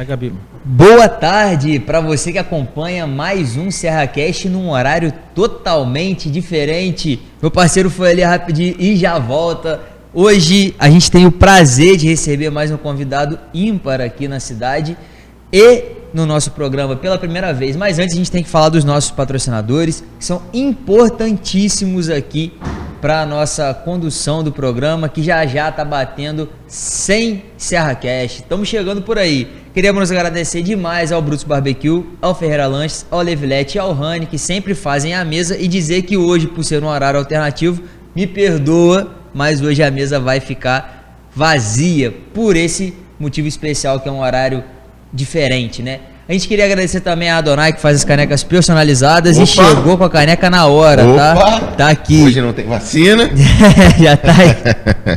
Ai, Gabi. Boa tarde para você que acompanha mais um SerraCast num horário totalmente diferente. Meu parceiro foi ali rapidinho e já volta. Hoje a gente tem o prazer de receber mais um convidado ímpar aqui na cidade e no nosso programa pela primeira vez. Mas antes a gente tem que falar dos nossos patrocinadores, que são importantíssimos aqui para a nossa condução do programa, que já está batendo 100 SerraCast. Estamos chegando por aí. Queríamos agradecer demais ao Brutus Barbecue, ao Ferreira Lanches, ao Levilete e ao Rani, que sempre fazem a mesa, e dizer que hoje, por ser um horário alternativo, me perdoa, mas hoje a mesa vai ficar vazia por esse motivo especial, que é um horário diferente, né? A gente queria agradecer também a Adonai, que faz as canecas personalizadas. Opa! E chegou com a caneca na hora. Opa! Tá aqui. Hoje não tem vacina. Já tá aí.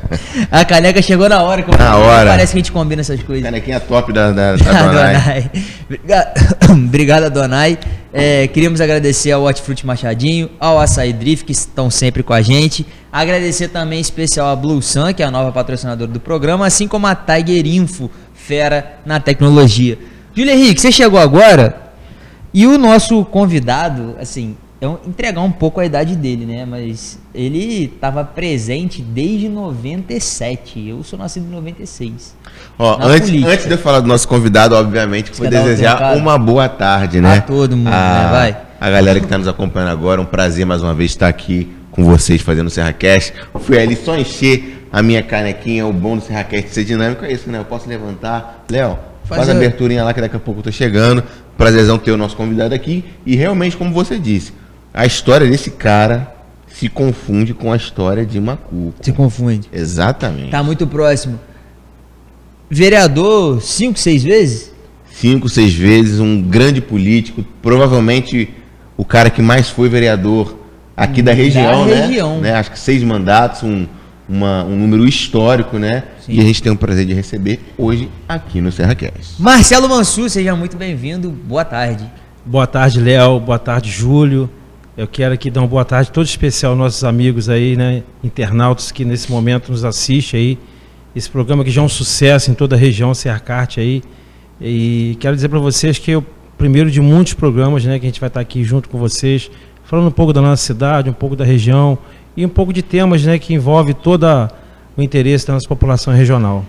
A caneca chegou na hora. Na hora. Parece que a gente combina essas coisas. Canequinha top da Adonai. Obrigado, Adonai. Queríamos agradecer ao Hortifruti Machadinho, ao Açaí Drift, que estão sempre com a gente. Agradecer também em especial a Blue Sun, que é a nova patrocinadora do programa, assim como a Tiger Info, fera na tecnologia. Júlio Henrique, você chegou agora e o nosso convidado, assim, entregar um pouco a idade dele, né? Mas ele estava presente desde 97. Eu sou nascido em 96. Ó, antes de eu falar do nosso convidado, obviamente, que foi desejar uma boa tarde, né? A todo mundo, né? Vai. A galera que está nos acompanhando agora, um prazer mais uma vez estar aqui com vocês fazendo o SerraCast. Fui ali só encher a minha canequinha, o bom do SerraCast ser dinâmico é isso, né? Eu posso levantar. Léo, faz a aberturinha lá que daqui a pouco eu tô chegando. Prazerzão ter o nosso convidado aqui. E realmente, como você disse, a história desse cara se confunde com a história de Macuco. Se confunde. Exatamente. Tá muito próximo. Vereador 5, 6 vezes? 5, 6 vezes, um grande político, provavelmente o cara que mais foi vereador aqui da região, né? Acho que 6 mandatos, um número histórico, né? Sim. E a gente tem o prazer de receber hoje aqui no SerraCast. Marcelo Mansur, seja muito bem-vindo. Boa tarde. Boa tarde, Léo. Boa tarde, Júlio. Eu quero aqui dar uma boa tarde todo especial aos nossos amigos aí, né? Internautas que nesse momento nos assistem aí. Esse programa que já é um sucesso em toda a região, SerraCast aí. E quero dizer para vocês que é o primeiro de muitos programas, né? Que a gente vai estar aqui junto com vocês, falando um pouco da nossa cidade, um pouco da região e um pouco de temas, né, que envolve todo o interesse da nossa população regional.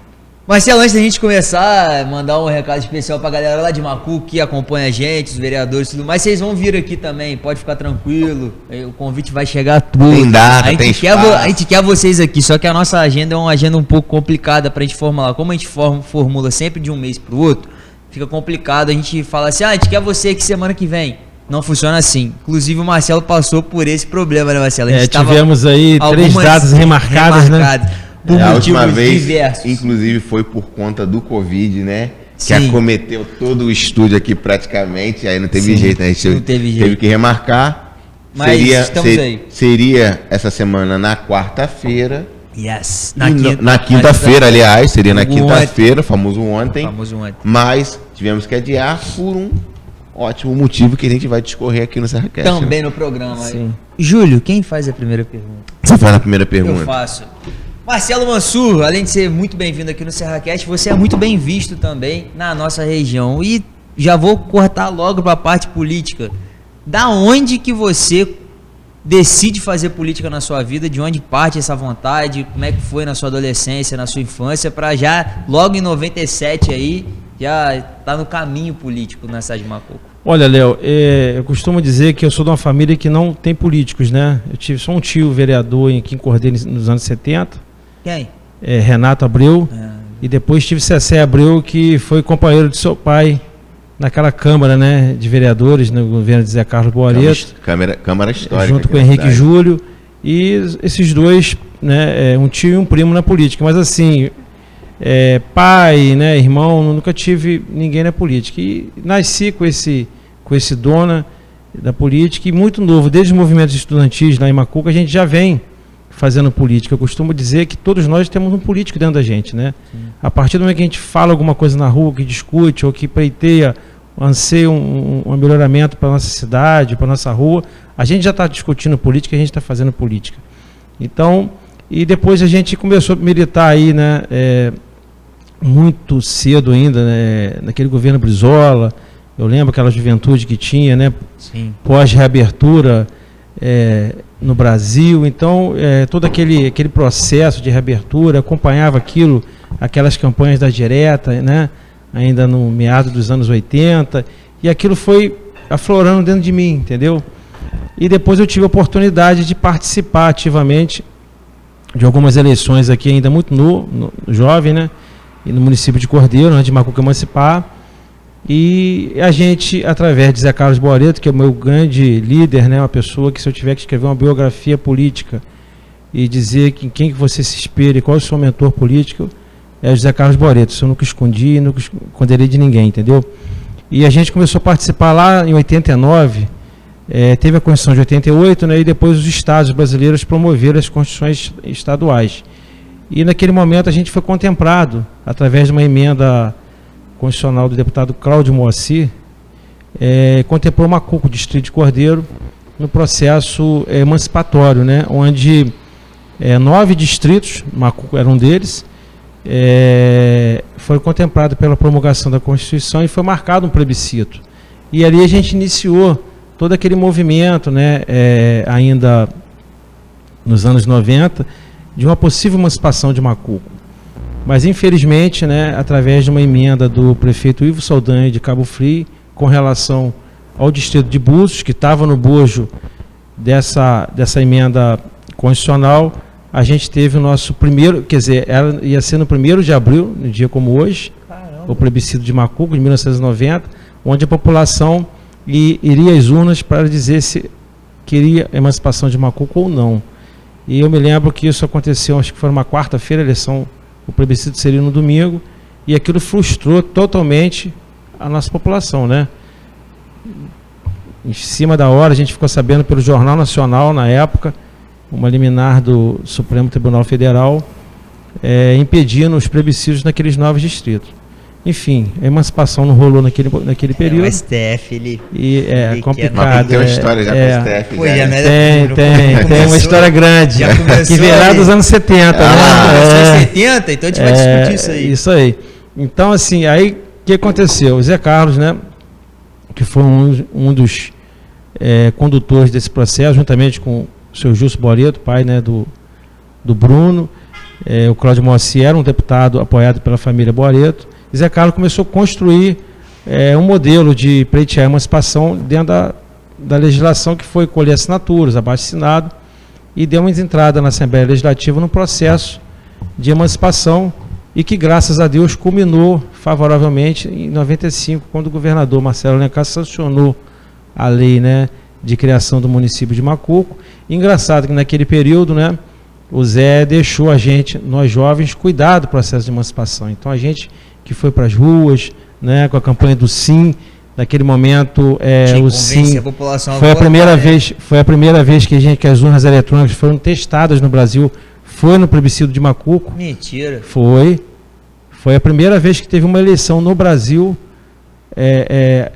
Marcelo, antes da gente começar, mandar um recado especial pra galera lá de Macuco que acompanha a gente, os vereadores e tudo mais. Vocês vão vir aqui também, pode ficar tranquilo. O convite vai chegar tudo. Tem data, tem espaço. A gente quer vocês aqui, só que a nossa agenda é uma agenda um pouco complicada pra gente formular. Como a gente formula sempre de um mês pro outro, fica complicado a gente falar assim, a gente quer você aqui semana que vem. Não funciona assim. Inclusive o Marcelo passou por esse problema, né, Marcelo? Tivemos aí 3 datas remarcadas, né? Por a última vez, diversos. Inclusive, foi por conta do Covid, né? Sim. Que acometeu todo o estúdio aqui praticamente. Aí não teve jeito, né? A gente teve que remarcar. Mas estamos aí. Seria essa semana na quarta-feira. Yes. Na quinta-feira, aliás. Seria na quinta-feira, famoso ontem. Mas tivemos que adiar por um ótimo motivo que a gente vai discorrer aqui no SerraCast. Também no programa. Sim. Júlio, quem faz a primeira pergunta? Você faz a primeira pergunta. Eu faço. Marcelo Mansur, além de ser muito bem-vindo aqui no SerraCast, você é muito bem visto também na nossa região. E já vou cortar logo para a parte política. Da onde que você decide fazer política na sua vida? De onde parte essa vontade? Como é que foi na sua adolescência, na sua infância? Para já, logo em 97 aí, já tá no caminho político na cidade de Macuco. Olha, Léo, eu costumo dizer que eu sou de uma família que não tem políticos, né? Eu tive só um tio vereador aqui em Cordeiro nos anos 70. Quem? Renato Abreu. E depois tive Cessé Abreu, que foi companheiro de seu pai naquela Câmara, né, de Vereadores, no governo de Zé Carlos Boareto. Câmara Histórica. Junto com o Henrique Júlio. E esses dois, né, um tio e um primo na política. Mas assim, pai, né, irmão, nunca tive ninguém na política. E nasci com esse dono da política e muito novo. Desde os movimentos estudantis lá em Macuco, a gente já vem fazendo política. Eu costumo dizer que todos nós temos um político dentro da gente, né? Sim. A partir do momento que a gente fala alguma coisa na rua, que discute ou que pleiteia, anseia um melhoramento para a nossa cidade, para a nossa rua, a gente já está discutindo política, a gente está fazendo política. Então, e depois a gente começou a militar aí, né, muito cedo ainda, né, naquele governo Brizola. Eu lembro aquela juventude que tinha, né, pós-reabertura no Brasil. Então, todo aquele processo de reabertura, acompanhava aquelas campanhas da direta, né, ainda no meado dos anos 80, e aquilo foi aflorando dentro de mim, entendeu? E depois eu tive a oportunidade de participar ativamente de algumas eleições aqui, ainda muito jovem, né, e no município de Cordeiro, antes de Macuco emancipar. E a gente, através de Zé Carlos Boareto, que é o meu grande líder, né, uma pessoa que, se eu tiver que escrever uma biografia política e dizer que, quem que você se espelha, qual é o seu mentor político, é o José Carlos Boareto. Isso eu nunca escondi, nunca esconderei de ninguém, entendeu? E a gente começou a participar lá em 89, teve a Constituição de 88, né, e depois os estados brasileiros promoveram as constituições estaduais. E naquele momento a gente foi contemplado, através de uma emenda constitucional do deputado Cláudio Moacir, contemplou Macuco, distrito de Cordeiro, no processo emancipatório, né, onde 9 distritos, Macuco era um deles, foi contemplado pela promulgação da Constituição e foi marcado um plebiscito. E ali a gente iniciou todo aquele movimento, né, ainda nos anos 90, de uma possível emancipação de Macuco. Mas, infelizmente, né, através de uma emenda do prefeito Ivo Saldanha de Cabo Frio, com relação ao distrito de Búzios, que estava no bojo dessa emenda constitucional, a gente teve o nosso primeiro, quer dizer, ia ser no 1º de abril, no dia como hoje, caramba, o plebiscito de Macuco, de 1990, onde a população iria às urnas para dizer se queria a emancipação de Macuco ou não. E eu me lembro que isso aconteceu, acho que foi uma quarta-feira, a eleição, o plebiscito seria no domingo, e aquilo frustrou totalmente a nossa população, né? Em cima da hora, a gente ficou sabendo pelo Jornal Nacional, na época, uma liminar do Supremo Tribunal Federal, impedindo os plebiscitos naqueles 9 distritos. Enfim, a emancipação não rolou naquele período. O STF, ele... E é complicado. Tem uma história já com o STF. Pô, tem uma história grande. Que virá dos anos 70. Né? Anos 70, então a gente vai discutir isso aí. Isso aí. Então, assim, aí o que aconteceu? O Zé Carlos, né, que foi um dos condutores desse processo, juntamente com o seu Justo Boareto, pai, né, do Bruno, o Cláudio Moacir era um deputado apoiado pela família Boareto. E Zé Carlos começou a construir um modelo de pleitear a emancipação dentro da legislação, que foi colher assinaturas, abaixo-assinado, e deu uma entrada na Assembleia Legislativa no processo de emancipação, e que, graças a Deus, culminou favoravelmente em 95, quando o governador Marcelo Alencar sancionou a lei, né, de criação do município de Macuco. E engraçado que naquele período, né, o Zé deixou a gente, nós jovens, cuidar do processo de emancipação. Então a gente que foi para as ruas, né, com a campanha do Sim, naquele momento o Sim foi a primeira vez que as urnas eletrônicas foram testadas no Brasil, foi no plebiscito de Macuco. Mentira. Foi a primeira vez que teve uma eleição no Brasil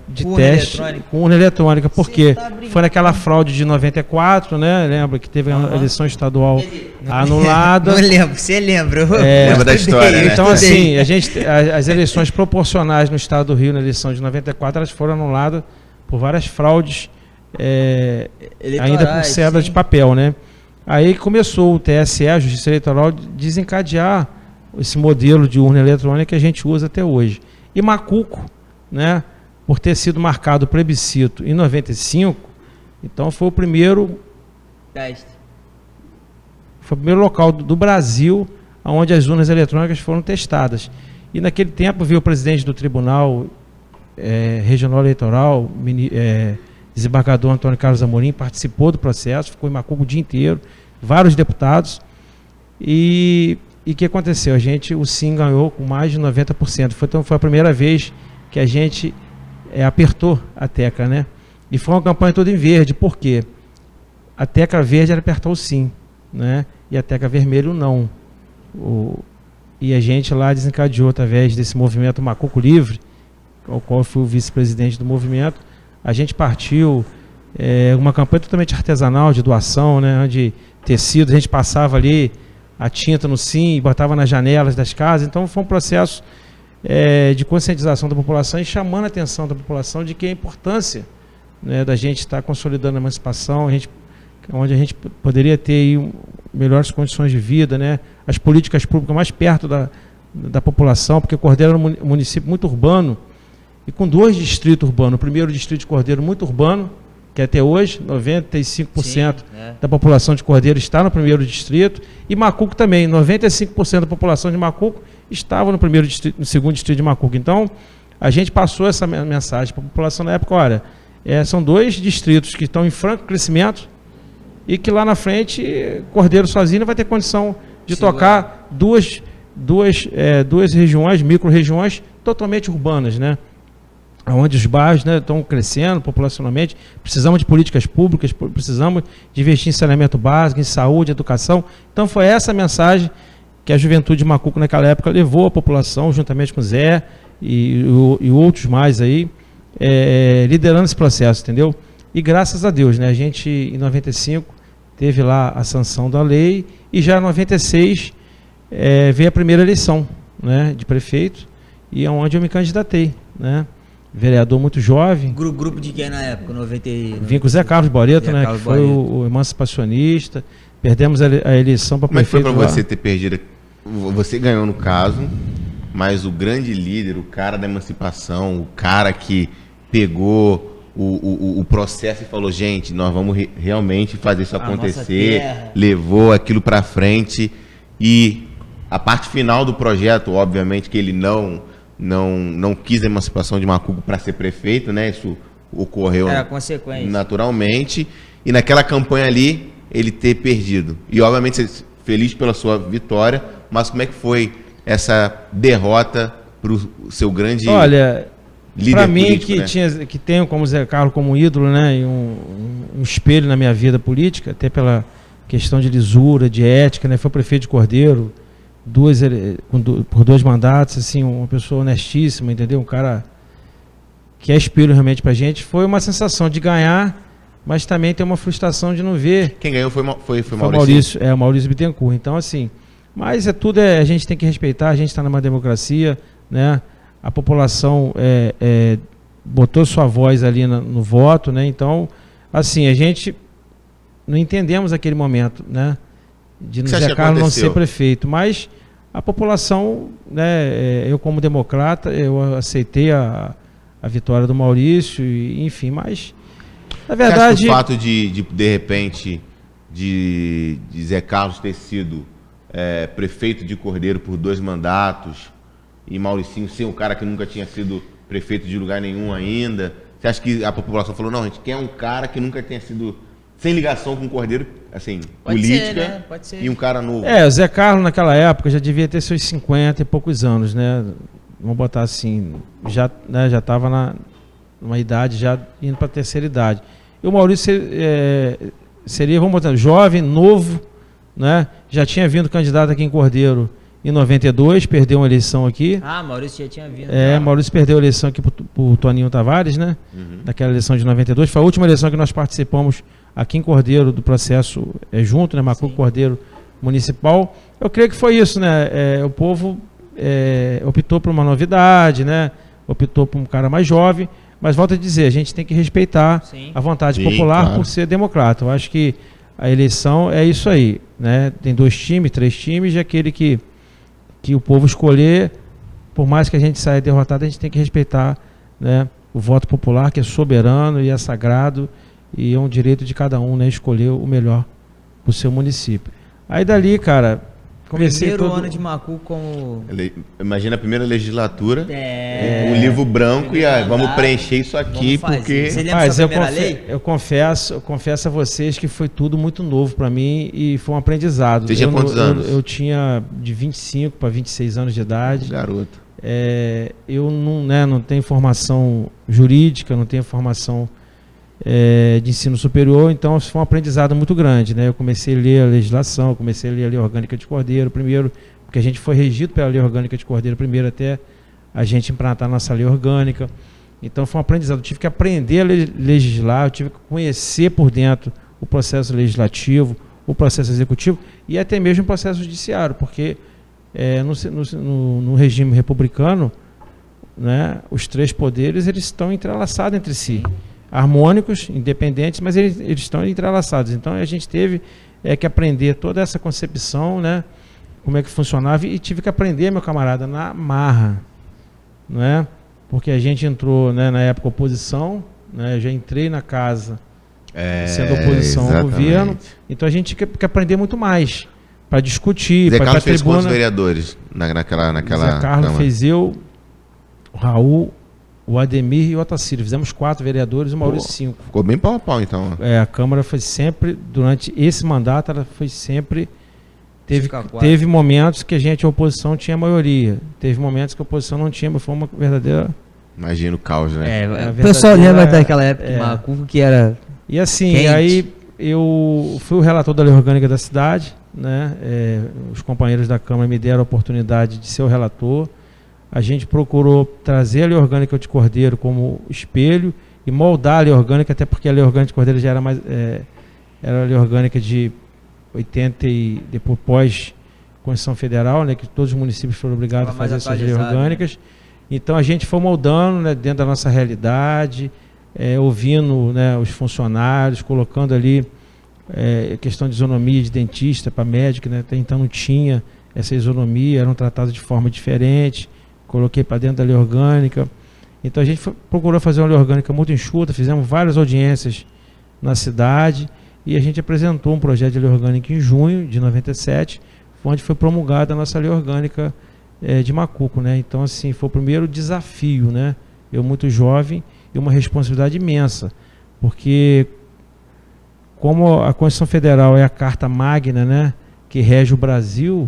de teste com urna eletrônica, porque foi naquela fraude de 94, né? Lembra que teve a eleição estadual anulada. Não lembro, você lembra? Lembra da história, né? Então, assim, as eleições proporcionais no estado do Rio, na eleição de 94, elas foram anuladas por várias fraudes, ainda por cédula de papel, né? Aí começou o TSE, a Justiça Eleitoral, desencadear esse modelo de urna eletrônica que a gente usa até hoje. E Macuco, né, por ter sido marcado o plebiscito em 95, então foi o primeiro local do Brasil onde as urnas eletrônicas foram testadas. E naquele tempo veio o presidente do Tribunal Regional Eleitoral, desembargador Antônio Carlos Amorim, participou do processo, ficou em Macuco o dia inteiro, vários deputados, e o que aconteceu? O Sim ganhou com mais de 90%. Então foi a primeira vez que a gente apertou a tecla, né? E foi uma campanha toda em verde. Por quê? A tecla verde era apertar o Sim, né? E a tecla vermelho não. E a gente lá desencadeou, através desse movimento Macuco Livre, ao qual eu fui o vice-presidente do movimento, a gente partiu uma campanha totalmente artesanal, de doação, né? De tecido, a gente passava ali a tinta no Sim e botava nas janelas das casas. Então foi um processo de conscientização da população e chamando a atenção da população de que a importância, né, da gente estar consolidando a emancipação, onde a gente poderia ter aí melhores condições de vida, né, as políticas públicas mais perto da população, porque Cordeiro era um município muito urbano e com 2 distritos urbanos. O primeiro distrito de Cordeiro muito urbano, que até hoje 95% da população de Cordeiro está no primeiro distrito, e Macuco também, 95% da população de Macuco estava no primeiro distrito, no segundo distrito de Macuco. Então, a gente passou essa mensagem para a população na época: olha, são 2 distritos que estão em franco crescimento e que lá na frente Cordeiro sozinho não vai ter condição de tocar duas regiões, micro-regiões totalmente urbanas, né? Onde os bairros, né, estão crescendo populacionalmente. Precisamos de políticas públicas, precisamos de investir em saneamento básico, em saúde, educação. Então foi essa a mensagem que a juventude de Macuco naquela época levou à população, juntamente com o Zé e outros mais aí, liderando esse processo, entendeu? E graças a Deus, né, a gente em 95 teve lá a sanção da lei e já em 96 veio a primeira eleição, né, de prefeito, e é onde eu me candidatei, né? Vereador muito jovem. Grupo de quem na época? 90... Vim com o Zé Carlos Boreto, né? Que foi o emancipacionista. Perdemos a eleição para prefeito. Como é que foi para você ter perdido? Você ganhou no caso, mas o grande líder, o cara da emancipação, o cara que pegou o processo e falou: gente, nós vamos realmente fazer isso acontecer, levou aquilo para frente, e a parte final do projeto, obviamente que ele não quis a emancipação de Macuco para ser prefeito, né? Isso ocorreu naturalmente. E naquela campanha ali, ele ter perdido. E obviamente você feliz pela sua vitória, mas como é que foi essa derrota para o seu grande líder político? Para mim, que tenho como Zé Carlos como ídolo, né? E um espelho na minha vida política, até pela questão de lisura, de ética, né? Foi prefeito de Cordeiro, por 2 mandatos, assim, uma pessoa honestíssima, entendeu? Um cara que é espelho realmente pra gente. Foi uma sensação de ganhar, mas também tem uma frustração de não ver. Quem ganhou foi Maurício. O Maurício Bittencourt. Então, assim, mas a gente tem que respeitar, a gente está numa democracia, né? A população botou sua voz ali no voto, né? Então, assim, a gente não entendemos aquele momento, né? De Zé Carlos não ser prefeito, mas a população, né, eu como democrata, eu aceitei a vitória do Maurício, enfim, mas na verdade... Você acha que o fato de repente, de Zé Carlos ter sido prefeito de Cordeiro por 2 mandatos e Mauricinho ser um cara que nunca tinha sido prefeito de lugar nenhum ainda, você acha que a população falou: não, a gente quer um cara que nunca tenha sido sem ligação com o Cordeiro, assim, política, né? Pode ser. E um cara novo? O Zé Carlos naquela época já devia ter seus 50 e poucos anos, né? Vamos botar assim, já estava numa idade, já indo para a terceira idade. E o Maurício seria, vamos botar, jovem, novo, né? Já tinha vindo candidato aqui em Cordeiro em 92, perdeu uma eleição aqui. Maurício já tinha vindo. Maurício perdeu a eleição aqui pro Toninho Tavares, né? Naquela eleição de 92. Foi a última eleição que nós participamos aqui em Cordeiro do processo junto, né? Macuco Cordeiro Municipal. Eu creio que foi isso, né? O povo optou por uma novidade, né? Optou por um cara mais jovem, mas volto a dizer, a gente tem que respeitar a vontade popular por ser democrata. Eu acho que a eleição é isso aí, né? Tem 2 times, 3 times, e aquele que o povo escolher, por mais que a gente saia derrotado, a gente tem que respeitar, né, o voto popular, que é soberano e é sagrado, e é um direito de cada um, né, escolher o melhor para o seu município. Aí dali, cara, comecei primeiro ano de Macuco como... Imagina a primeira legislatura, o livro branco, e vamos preencher isso aqui, porque... Você lembra sua primeira lei? Eu confesso a vocês que foi tudo muito novo para mim e foi um aprendizado. Você tinha quantos anos? Eu tinha de 25 para 26 anos de idade. Garoto. Eu não tenho formação jurídica, não tenho formação de ensino superior, então isso foi um aprendizado muito grande, né? Eu comecei a ler a legislação, comecei a ler a Lei Orgânica de Cordeiro primeiro, porque a gente foi regido pela Lei Orgânica de Cordeiro primeiro até a gente implantar a nossa lei orgânica. Então foi um aprendizado, eu tive que aprender a legislar, eu tive que conhecer por dentro o processo legislativo, o processo executivo e até mesmo o processo judiciário, porque no regime republicano né, os três poderes eles estão entrelaçados entre si, harmônicos, independentes, mas eles estão entrelaçados. Então a gente teve que aprender toda essa concepção, né, como é que funcionava, e tive que aprender, meu camarada, na marra, não é? Porque a gente entrou, né, na época oposição, né, já entrei na casa sendo oposição ao governo, então a gente tinha que aprender muito mais para discutir, Zé para Carlos a fez tribuna. quantos vereadores naquela Zé Carlos Câmara? fez eu, o Raul, o Ademir e o Otacílio. Fizemos 4 vereadores e o Maurício 5. Ficou bem pau a pau, então. A Câmara foi sempre, durante esse mandato, ela foi sempre... Teve momentos que a oposição tinha maioria. Teve momentos que a oposição não tinha, mas foi uma verdadeira... Imagina o caos, né? O pessoal lembra daquela época de Macuco que era... E assim, quente. aí eu fui o relator da lei orgânica da cidade, né? Os companheiros da Câmara me deram a oportunidade de ser o relator. A gente procurou trazer a lei orgânica de Cordeiro como espelho e moldar a lei orgânica, até porque a lei orgânica de Cordeiro já era mais... era a lei orgânica de 80 e depois pós-Constituição Federal, né? Que todos os municípios foram obrigados a fazer essas leis orgânicas. Né? Então a gente foi moldando, né, dentro da nossa realidade, ouvindo, né, os funcionários, colocando ali questão de isonomia de dentista para médico, né? Até então não tinha essa isonomia, eram tratados de forma diferente, coloquei para dentro da lei orgânica. Então a gente procurou fazer uma lei orgânica muito enxuta, fizemos várias audiências na cidade e a gente apresentou um projeto de lei orgânica em junho de 97, onde foi promulgada a nossa lei orgânica de Macuco, né? Então assim, foi o primeiro desafio, né? Eu muito jovem e uma responsabilidade imensa, porque como a Constituição Federal é a carta magna, né, que rege o Brasil,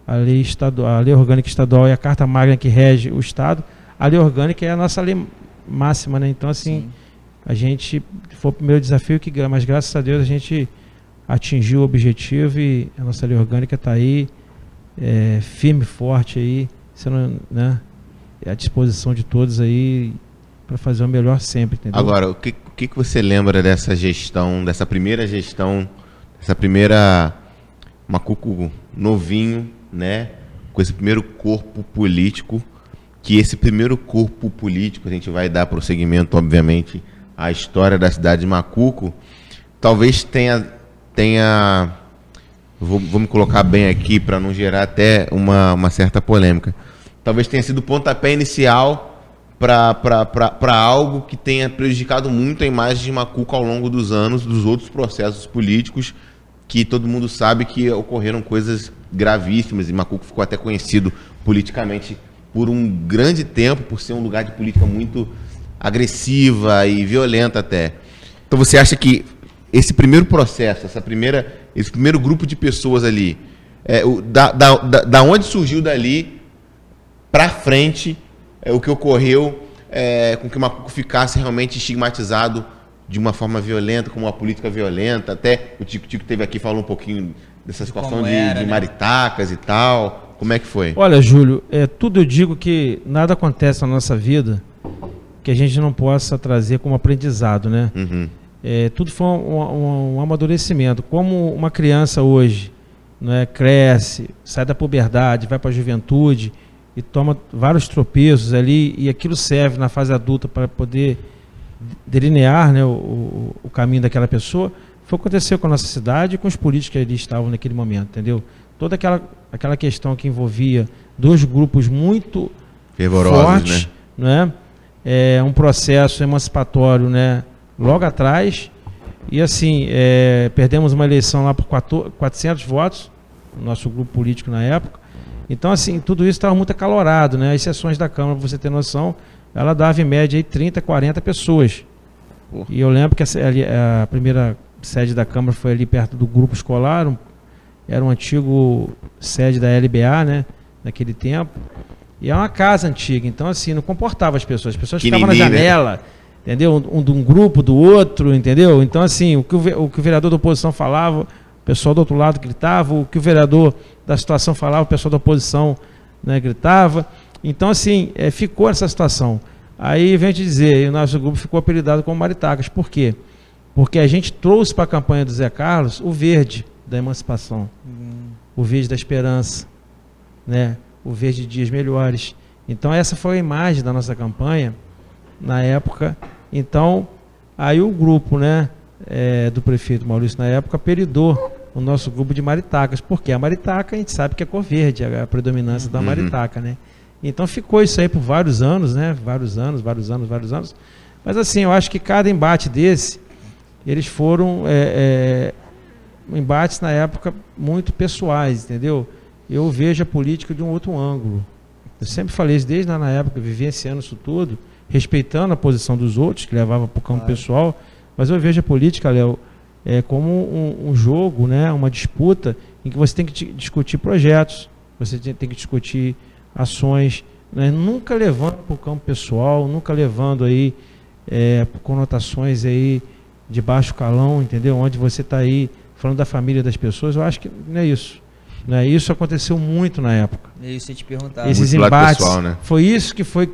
a lei orgânica estadual é a carta magna que rege o Estado, a lei orgânica é a nossa lei máxima, né? Então assim, sim, a gente foi o primeiro desafio, mas graças a Deus a gente atingiu o objetivo e a nossa lei orgânica está aí, firme e forte aí, sendo, né, à disposição de todos aí para fazer o melhor sempre, entendeu? Agora, o que você lembra dessa gestão, dessa primeira Macuco novinho, né, com esse primeiro corpo político, que esse primeiro corpo político, a gente vai dar prosseguimento, obviamente, à história da cidade de Macuco, talvez tenha vou me colocar bem aqui para não gerar até uma certa polêmica, talvez tenha sido o pontapé inicial para algo que tenha prejudicado muito a imagem de Macuco ao longo dos anos, dos outros processos políticos, que todo mundo sabe que ocorreram coisas gravíssimas, e Macuco ficou até conhecido politicamente por um grande tempo, por ser um lugar de política muito agressiva e violenta até. Então você acha que esse primeiro processo, esse primeiro grupo de pessoas ali, da onde surgiu dali para frente, o que ocorreu com que o Macuco ficasse realmente estigmatizado de uma forma violenta, como uma política violenta? Até o Tico teve aqui, falou um pouquinho dessa situação de maritacas e tal. Como é que foi? Olha, Júlio, tudo eu digo que nada acontece na nossa vida que a gente não possa trazer como aprendizado, né? Uhum. Tudo foi um amadurecimento. Como uma criança hoje, né, cresce, sai da puberdade, vai para a juventude e toma vários tropeços ali, e aquilo serve na fase adulta para poder delinear, né, o caminho daquela pessoa. Foi o que aconteceu com a nossa cidade e com os políticos que ali estavam naquele momento, entendeu? Toda aquela questão que envolvia dois grupos muito fervorosos, fortes, né? Um processo emancipatório, né, logo atrás, e assim, perdemos uma eleição lá por 400 votos, o nosso grupo político na época. Então, assim, tudo isso estava muito acalorado, né? As sessões da Câmara, para você ter noção, ela dava em média aí 30, 40 pessoas. Porra. E eu lembro que a primeira sede da Câmara foi ali perto do grupo escolar, era um antigo sede da LBA, né? Naquele tempo. E é uma casa antiga, então assim, não comportava as pessoas ficavam na janela, né? Entendeu? De um grupo, do outro, entendeu? Então assim, o que o vereador da oposição falava, o pessoal do outro lado gritava, o que o vereador da situação falava, o pessoal da oposição, né, gritava. Então assim, ficou essa situação. Aí vem te dizer, o nosso grupo ficou apelidado como Maritacas. Por quê? Porque a gente trouxe para a campanha do Zé Carlos o verde da emancipação, o verde da esperança, né? O verde de dias melhores. Então essa foi a imagem da nossa campanha na época. Então aí o grupo, né, do prefeito Maurício na época apelidou o nosso grupo de maritacas, porque a maritaca a gente sabe que é cor verde, a predominância da maritaca, né? Então ficou isso aí por vários anos, né? Vários anos. Mas assim, eu acho que cada embate desse, eles foram embates na época muito pessoais, entendeu? Eu vejo a política de um outro ângulo. Eu sempre falei isso desde lá na época, vivenciando isso tudo, respeitando a posição dos outros, que levava para o campo pessoal, mas eu vejo a política, Léo, como um jogo, né? Uma disputa em que você tem que discutir projetos, você tem que discutir ações, né? Nunca levando para o campo pessoal, nunca levando aí conotações aí de baixo calão, entendeu? Onde você está aí falando da família das pessoas. Eu acho que não é isso. Né? Isso aconteceu muito na época. É isso que eu te perguntava. Esses muito embates, pessoal, né? foi isso que foi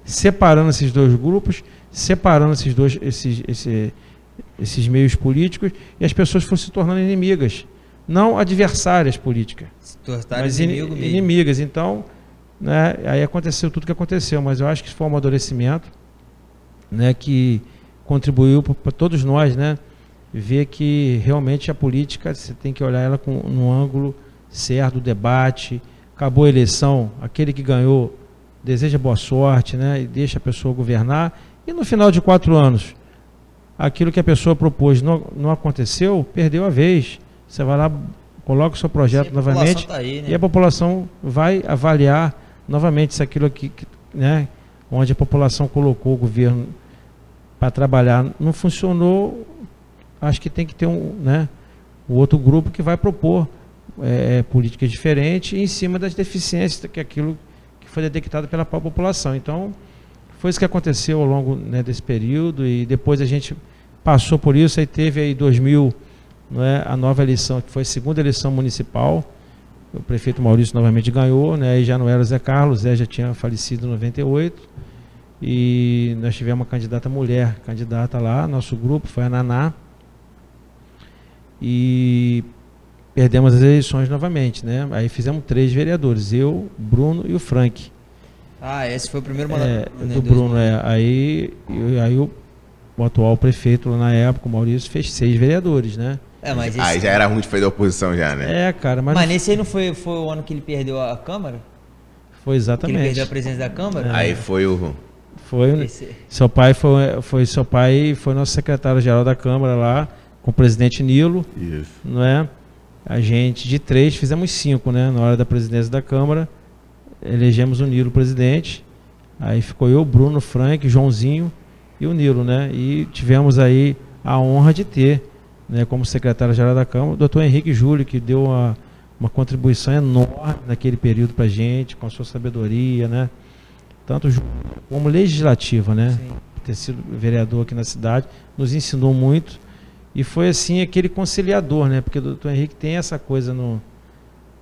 separando esses dois grupos, separando esses meios políticos, e as pessoas foram se tornando inimigas, não adversárias políticas, mas inimigas. Então, né, aí aconteceu tudo que aconteceu, mas eu acho que foi um amadurecimento, né, que contribuiu para todos nós, né, ver que realmente a política você tem que olhar ela no ângulo certo, do debate. Acabou a eleição, aquele que ganhou deseja boa sorte, né, e deixa a pessoa governar, e no final de 4 anos aquilo que a pessoa propôs não aconteceu, perdeu a vez. Você vai lá, coloca o seu projeto novamente, tá aí, né? E a população vai avaliar novamente se aquilo aqui, né, onde a população colocou o governo para trabalhar não funcionou. Acho que tem que ter o outro grupo que vai propor políticas diferentes em cima das deficiências, que é aquilo que foi detectado pela própria população. Então, foi isso que aconteceu ao longo, né, desse período, e depois a gente passou por isso. Aí teve aí 2000, a nova eleição, que foi a segunda eleição municipal. O prefeito Maurício novamente ganhou, né, aí já não era o Zé Carlos, o Zé já tinha falecido em 98, e nós tivemos uma candidata mulher, lá, nosso grupo foi a Naná, e perdemos as eleições novamente, né? Aí fizemos 3 vereadores, eu, Bruno e o Frank. Esse foi o primeiro mandato do Bruno, Aí o atual prefeito lá na época, o Maurício, fez 6 vereadores, né? Mas aí já era ruim de fazer da oposição já, né? Cara, mas nesse aí não foi o ano que ele perdeu a Câmara? Foi exatamente. Que ele perdeu a presidência da Câmara? Aí foi o... Seu pai foi nosso secretário-geral da Câmara lá, com o presidente Nilo. Isso. Não é? A gente, de 3, fizemos 5, né? Na hora da presidência da Câmara, elegemos o Nilo presidente. Aí ficou eu, Bruno, Frank, Joãozinho e o Nilo, né? E tivemos aí a honra de ter, né, como secretário-geral da Câmara, o doutor Henrique Júlio, que deu uma contribuição enorme naquele período para a gente, com a sua sabedoria, né? Tanto como legislativa, né? Sim. Ter sido vereador aqui na cidade, nos ensinou muito, e foi assim aquele conciliador, né? Porque o doutor Henrique tem essa coisa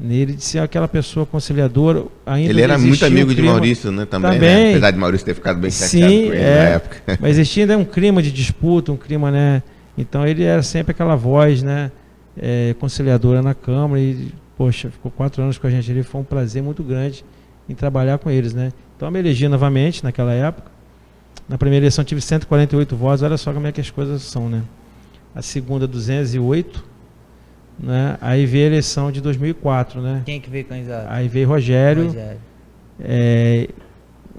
nele de ser aquela pessoa conciliadora. Ainda ele era muito amigo de Maurício, né? Também. Né? Apesar de Maurício ter ficado bem chateado com ele na época. Mas existia ainda um clima de disputa, um clima, né? Então ele era sempre aquela voz, né? Conciliadora na Câmara, e poxa, ficou 4 anos com a gente ali, foi um prazer muito grande em trabalhar com eles, né? Então eu me elegi novamente naquela época. Na primeira eleição tive 148 votos, olha só como é que as coisas são, né? A segunda 208, né? Aí veio a eleição de 2004, né? Quem que veio candidato? Aí veio Rogério.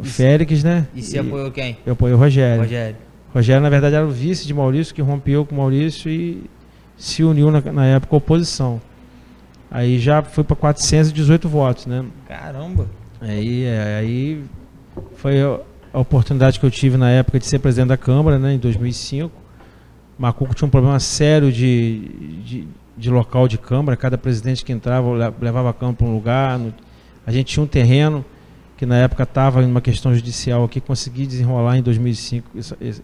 Félix, né? E você apoiou quem? Eu apoiei o Rogério. Rogério, na verdade, era o vice de Maurício, que rompeu com o Maurício e se uniu na época à oposição. Aí já foi para 418 votos, né? Caramba! Aí foi a oportunidade que eu tive na época de ser presidente da Câmara, né, em 2005. Macuco tinha um problema sério de local de Câmara. Cada presidente que entrava levava a Câmara para um lugar. A gente tinha um terreno que na época estava em uma questão judicial aqui, consegui desenrolar em 2005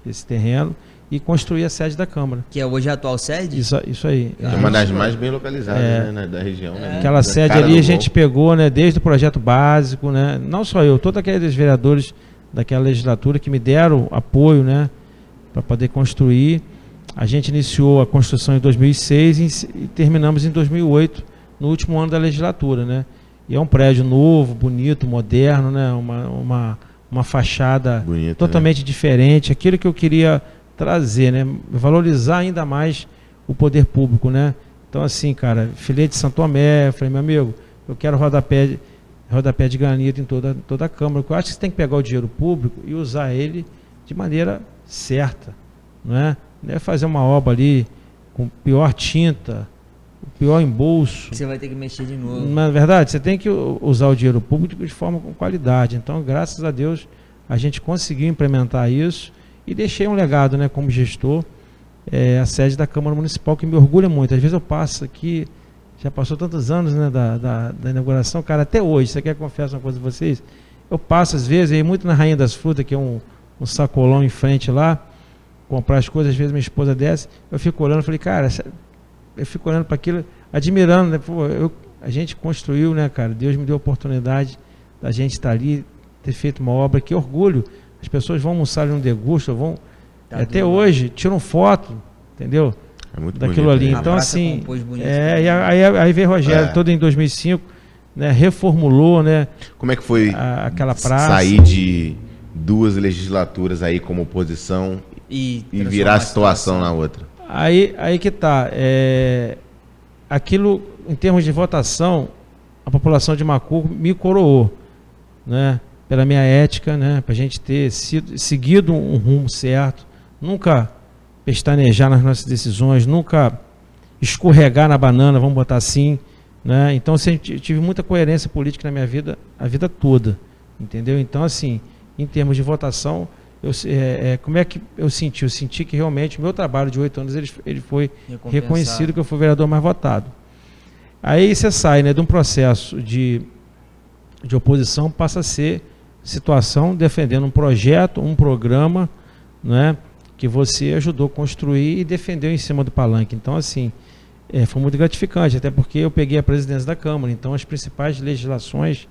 esse terreno e construir a sede da Câmara. Que é hoje a atual sede? Isso aí. É uma das mais bem localizadas, né, da região. Né? Aquela sede ali a gente pegou, né, desde o projeto básico, né, não só eu, todos aqueles vereadores daquela legislatura que me deram apoio, né, para poder construir. A gente iniciou a construção em 2006 e terminamos em 2008, no último ano da legislatura, né? E é um prédio novo, bonito, moderno, né? Uma fachada Bonito, totalmente diferente. Aquilo que eu queria trazer, né? Valorizar ainda mais o poder público, né? Então, assim, cara, filei de Santo Tomé, eu falei, meu amigo, eu quero rodapé de granito em toda a Câmara. Eu acho que você tem que pegar o dinheiro público e usar ele de maneira certa, não é? Não é fazer uma obra ali com pior tinta, o pior embolso. Você vai ter que mexer de novo. Na verdade, você tem que usar o dinheiro público de forma com qualidade. Então, graças a Deus, a gente conseguiu implementar isso e deixei um legado, né, como gestor, a sede da Câmara Municipal, que me orgulha muito. Às vezes eu passo aqui, já passou tantos anos, né, da inauguração, cara, até hoje, você quer que eu confesse uma coisa a vocês? Eu passo às vezes, aí muito na Rainha das Frutas, que é um sacolão em frente lá, comprar as coisas, às vezes minha esposa desce, eu fico olhando, falei, cara, eu fico olhando para aquilo, admirando, né? Pô, a gente construiu, né, cara? Deus me deu a oportunidade da gente estar ali, ter feito uma obra, que orgulho. As pessoas vão almoçar ali no degusto, vão até hoje, tiram foto, entendeu? É muito daquilo bonito, ali. né? Então, assim, bonito, e aí veio Rogério, todo em 2005, né, reformulou, né? Como é que foi aquela praça. sair de 2 legislaturas aí como oposição e virar a situação na outra? Aí que tá. Aquilo, em termos de votação, a população de Macuco me coroou, né? Pela minha ética, né? Para a gente ter seguido um rumo certo, nunca pestanejar nas nossas decisões, nunca escorregar na banana, vamos botar assim, né? Então, eu tive muita coerência política na minha vida, a vida toda, entendeu? Então, assim, em termos de votação, como é que eu senti? Eu senti que realmente o meu trabalho de 8 anos ele foi reconhecido, que eu fui o vereador mais votado. Aí você sai, né, de um processo de oposição, passa a ser situação defendendo um projeto, um programa, né, que você ajudou a construir e defendeu em cima do palanque. Então, assim, foi muito gratificante, até porque eu peguei a presidência da Câmara, então as principais legislações,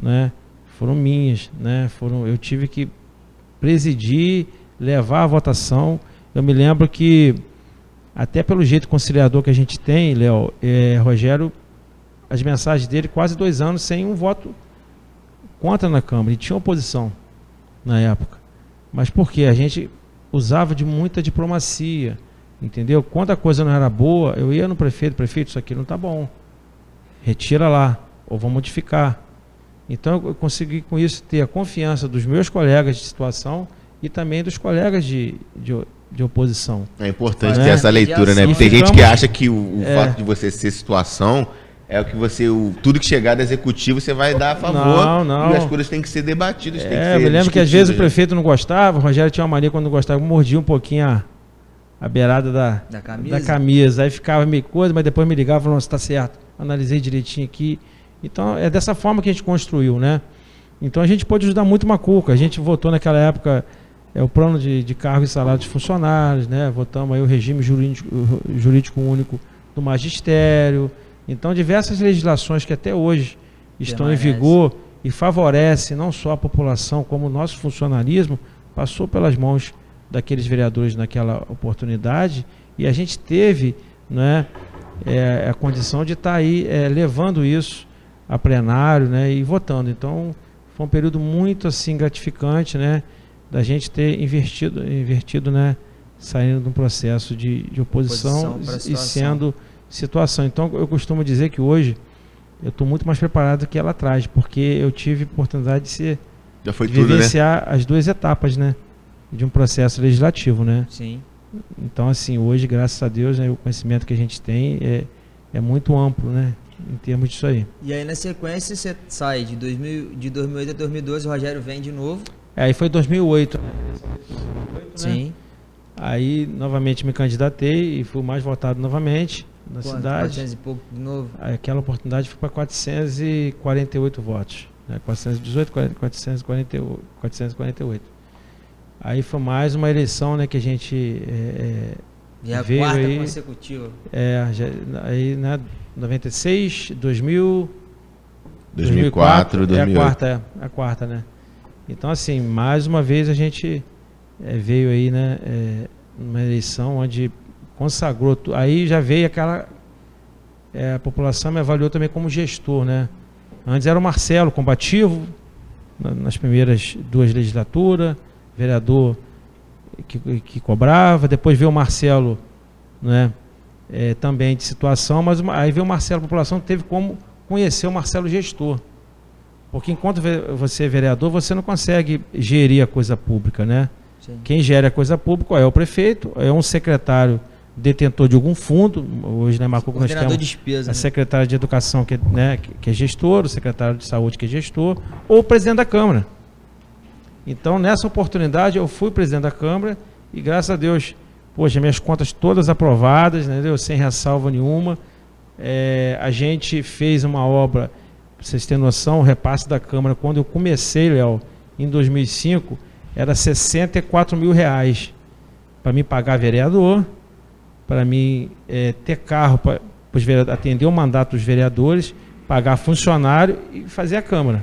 né, foram minhas, né, eu tive que presidir, levar a votação. Eu me lembro que, até pelo jeito conciliador que a gente tem, Léo, Rogério, as mensagens dele, quase 2 anos sem um voto contra na Câmara, e tinha oposição na época. Mas por quê? A gente usava de muita diplomacia, entendeu? Quando a coisa não era boa, eu ia no prefeito, isso aqui não está bom, retira lá, ou vou modificar. Então eu consegui com isso ter a confiança dos meus colegas de situação e também dos colegas de oposição. É importante ter essa leitura, né? Porque tem gente que acha que o fato de você ser situação é o que tudo que chegar do executivo você vai dar a favor. Não. E as coisas têm que ser debatidas. Eu me lembro que às vezes o prefeito não gostava, o Rogério tinha uma mania quando não gostava, mordia um pouquinho a beirada da camisa. Aí ficava meio coisa, mas depois me ligava e falava, está certo, analisei direitinho aqui. Então é dessa forma que a gente construiu, né? Então a gente pode ajudar muito Macuco. A gente votou naquela época o plano de cargo e salário dos funcionários, né? Votamos aí o regime jurídico único do magistério. Então, diversas legislações que até hoje estão em vigor e favorecem não só a população, como o nosso funcionalismo, passou pelas mãos daqueles vereadores naquela oportunidade, e a gente teve, né, a condição de estar aí levando isso a plenário, né, e votando. Então, foi um período muito assim gratificante, né, da gente ter invertido, né, saindo de um processo de oposição e sendo situação. Então eu costumo dizer que hoje eu estou muito mais preparado do que ela atrás, porque eu tive oportunidade de vivenciar, né, as 2 etapas, né, de um processo legislativo, né? Sim. Então, assim, hoje, graças a Deus, né, o conhecimento que a gente tem é muito amplo, né, em termos disso aí. E aí, na sequência, você sai de 2008 a 2012, o Rogério vem de novo. Aí foi 2008, né? Sim. Né? Aí, novamente, me candidatei e fui mais votado novamente na cidade. 400 e pouco de novo? Aquela oportunidade foi para 448 votos. Né? 418, 448. Aí foi mais uma eleição, né, que a gente veio a 4ª consecutiva. Aí, né, 96, 2000... 2004, 2008. É a quarta, né? Então, assim, mais uma vez a gente veio aí, né, numa eleição onde consagrou, aí já veio aquela, a população me avaliou também como gestor, né? Antes era o Marcelo, combativo, nas primeiras 2 legislaturas, vereador que cobrava, depois veio o Marcelo, né, também de situação, mas aí veio o Marcelo, a população teve como conhecer o Marcelo gestor. Porque enquanto você é vereador, você não consegue gerir a coisa pública, né? Sim. Quem gera a coisa pública é o prefeito, é um secretário detentor de algum fundo, hoje na Macuco nós temos despesa, a secretária de educação que é gestor, o secretário de saúde que é gestor, ou o presidente da Câmara. Então nessa oportunidade eu fui presidente da Câmara e graças a Deus, poxa, minhas contas todas aprovadas, né, sem ressalva nenhuma. A gente fez uma obra, para vocês terem noção, o repasse da Câmara, quando eu comecei, Léo, em 2005, era R$64 mil para me pagar vereador, para mim ter carro para atender o mandato dos vereadores, pagar funcionário e fazer a Câmara.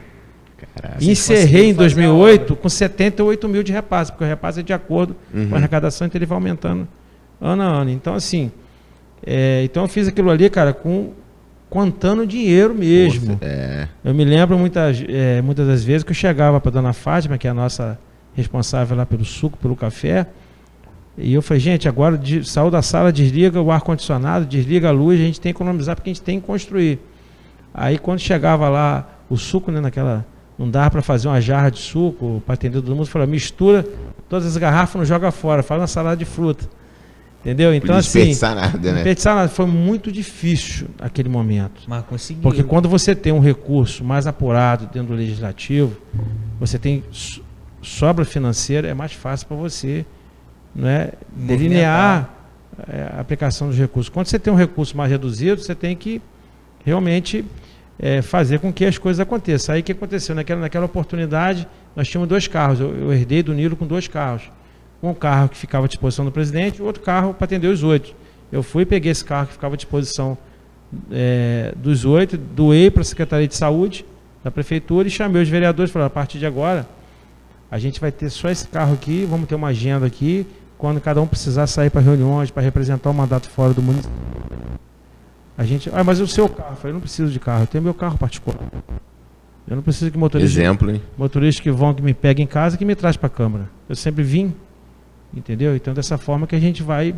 Caraca, encerrei em 2008 com 78 mil de repasse, porque o repasse é de acordo com a arrecadação, então ele vai aumentando ano a ano. Então, assim, então eu fiz aquilo ali, cara, contando dinheiro mesmo. Nossa, eu me lembro muitas das vezes que eu chegava para a dona Fátima, que é a nossa responsável lá pelo suco, pelo café, e eu falei, gente, agora saiu da sala, desliga o ar-condicionado, desliga a luz, a gente tem que economizar porque a gente tem que construir. Aí quando chegava lá o suco, né, não dava para fazer uma jarra de suco para atender todo mundo, falou, mistura todas as garrafas, não joga fora, faz uma salada de fruta. Entendeu? Então, assim, desperdiçar nada, né? Desperdiçar nada. Foi muito difícil aquele momento. Mas conseguiu. Porque quando você tem um recurso mais apurado dentro do legislativo, você tem sobra financeira, é mais fácil para você, né, delinear a aplicação dos recursos. Quando você tem um recurso mais reduzido, você tem que realmente fazer com que as coisas aconteçam. Aí o que aconteceu? Naquela oportunidade, nós tínhamos 2 carros. Eu herdei do Nilo com 2 carros. Um carro que ficava à disposição do presidente e outro carro para atender os 8. Eu fui e peguei esse carro que ficava à disposição dos 8, doei para a Secretaria de Saúde da Prefeitura e chamei os vereadores e falei, a partir de agora, a gente vai ter só esse carro aqui, vamos ter uma agenda aqui, quando cada um precisar sair para reuniões, para representar o mandato fora do município. Mas o seu carro? Eu falei, eu não preciso de carro, eu tenho meu carro particular. Eu não preciso que motoristas que me peguem em casa, que me traz para a Câmara. Eu sempre vim, entendeu? Então dessa forma que a gente vai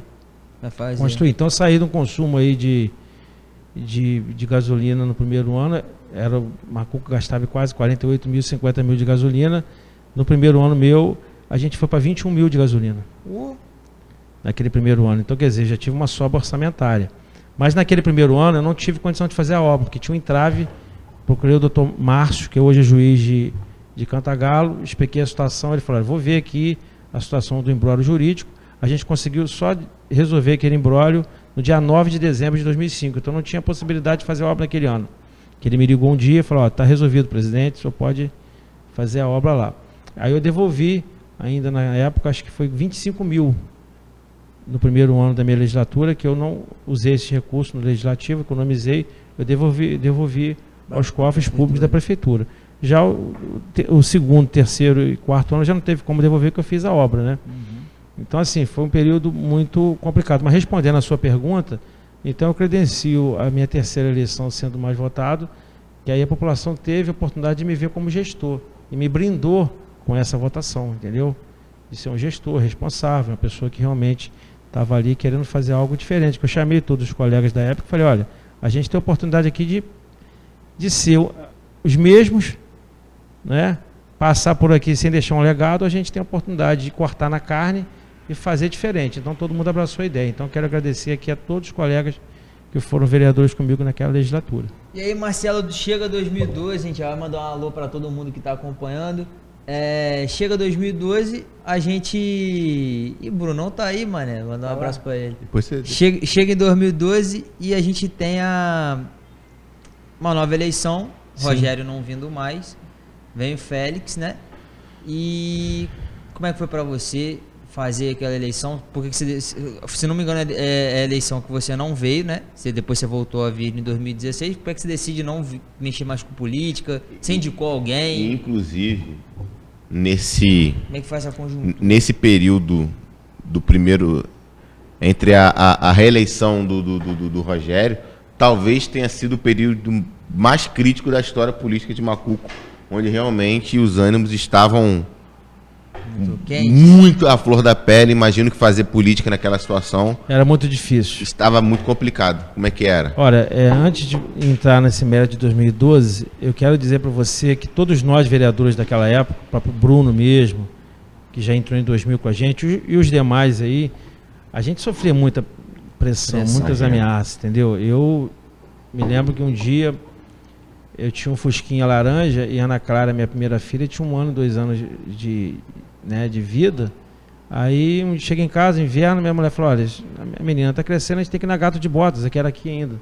construir. Então eu saí de um consumo aí de gasolina no primeiro ano, o Macuco gastava quase 48 mil, 50 mil de gasolina. No primeiro ano meu, a gente foi para 21 mil de gasolina. Naquele primeiro ano. Então, quer dizer, já tive uma sobra orçamentária. Mas naquele primeiro ano eu não tive condição de fazer a obra, porque tinha um entrave. Procurei o doutor Márcio, que hoje é juiz de Cantagalo, expliquei a situação. Ele falou, vou ver aqui a situação do imbróglio jurídico. A gente conseguiu só resolver aquele imbróglio no dia 9 de dezembro de 2005. Então não tinha possibilidade de fazer a obra naquele ano. Que ele me ligou um dia e falou, está resolvido, presidente, o senhor pode fazer a obra lá. Aí eu devolvi, ainda na época, acho que foi 25 mil no primeiro ano da minha legislatura, que eu não usei esse recurso no legislativo, economizei, eu devolvi aos cofres públicos da prefeitura. Já o segundo, terceiro e quarto ano já não teve como devolver, porque eu fiz a obra, né? Então, assim, foi um período muito complicado. Mas respondendo a sua pergunta, então eu credencio a minha terceira eleição sendo mais votado, que aí a população teve a oportunidade de me ver como gestor, e me brindou com essa votação, entendeu? De ser um gestor responsável, uma pessoa que realmente estava ali querendo fazer algo diferente. Que eu chamei todos os colegas da época e falei, olha, a gente tem a oportunidade aqui de ser os mesmos, né? Passar por aqui sem deixar um legado, a gente tem a oportunidade de cortar na carne e fazer diferente. Então todo mundo abraçou a ideia. Então quero agradecer aqui a todos os colegas que foram vereadores comigo naquela legislatura. E aí, Marcelo, chega 2012, a gente vai mandar um alô para todo mundo que está acompanhando. Chega 2012, a gente... E Brunão tá aí, mané, mandar um abraço para ele. Chega em 2012 e a gente tem uma nova eleição, sim. Rogério não vindo mais, vem o Félix, né? E como é que foi para você fazer aquela eleição? Porque se não me engano é a eleição que você não veio, né? Depois você voltou a vir em 2016. Por que você decide não mexer mais com política? Você indicou alguém? Inclusive, como é que faz essa conjuntura? Nesse período do primeiro, entre a reeleição do Rogério, talvez tenha sido o período mais crítico da história política de Macuco, onde realmente os ânimos estavam muito à flor da pele. Imagino que fazer política naquela situação Era muito difícil. estava muito complicado. Como é que era? Olha, antes de entrar nesse mérito de 2012, eu quero dizer para você que todos nós, vereadores daquela época, o próprio Bruno mesmo, que já entrou em 2000 com a gente, e os demais aí, a gente sofria muita pressão, muitas ameaças, entendeu? Eu me lembro que um dia eu tinha um Fusquinha laranja e a Ana Clara, minha primeira filha, tinha 1 ano, 2 anos de vida. Aí cheguei em casa, inverno, minha mulher falou: olha, a minha menina tá crescendo, a gente tem que ir na Gato de Botas, que era aqui ainda.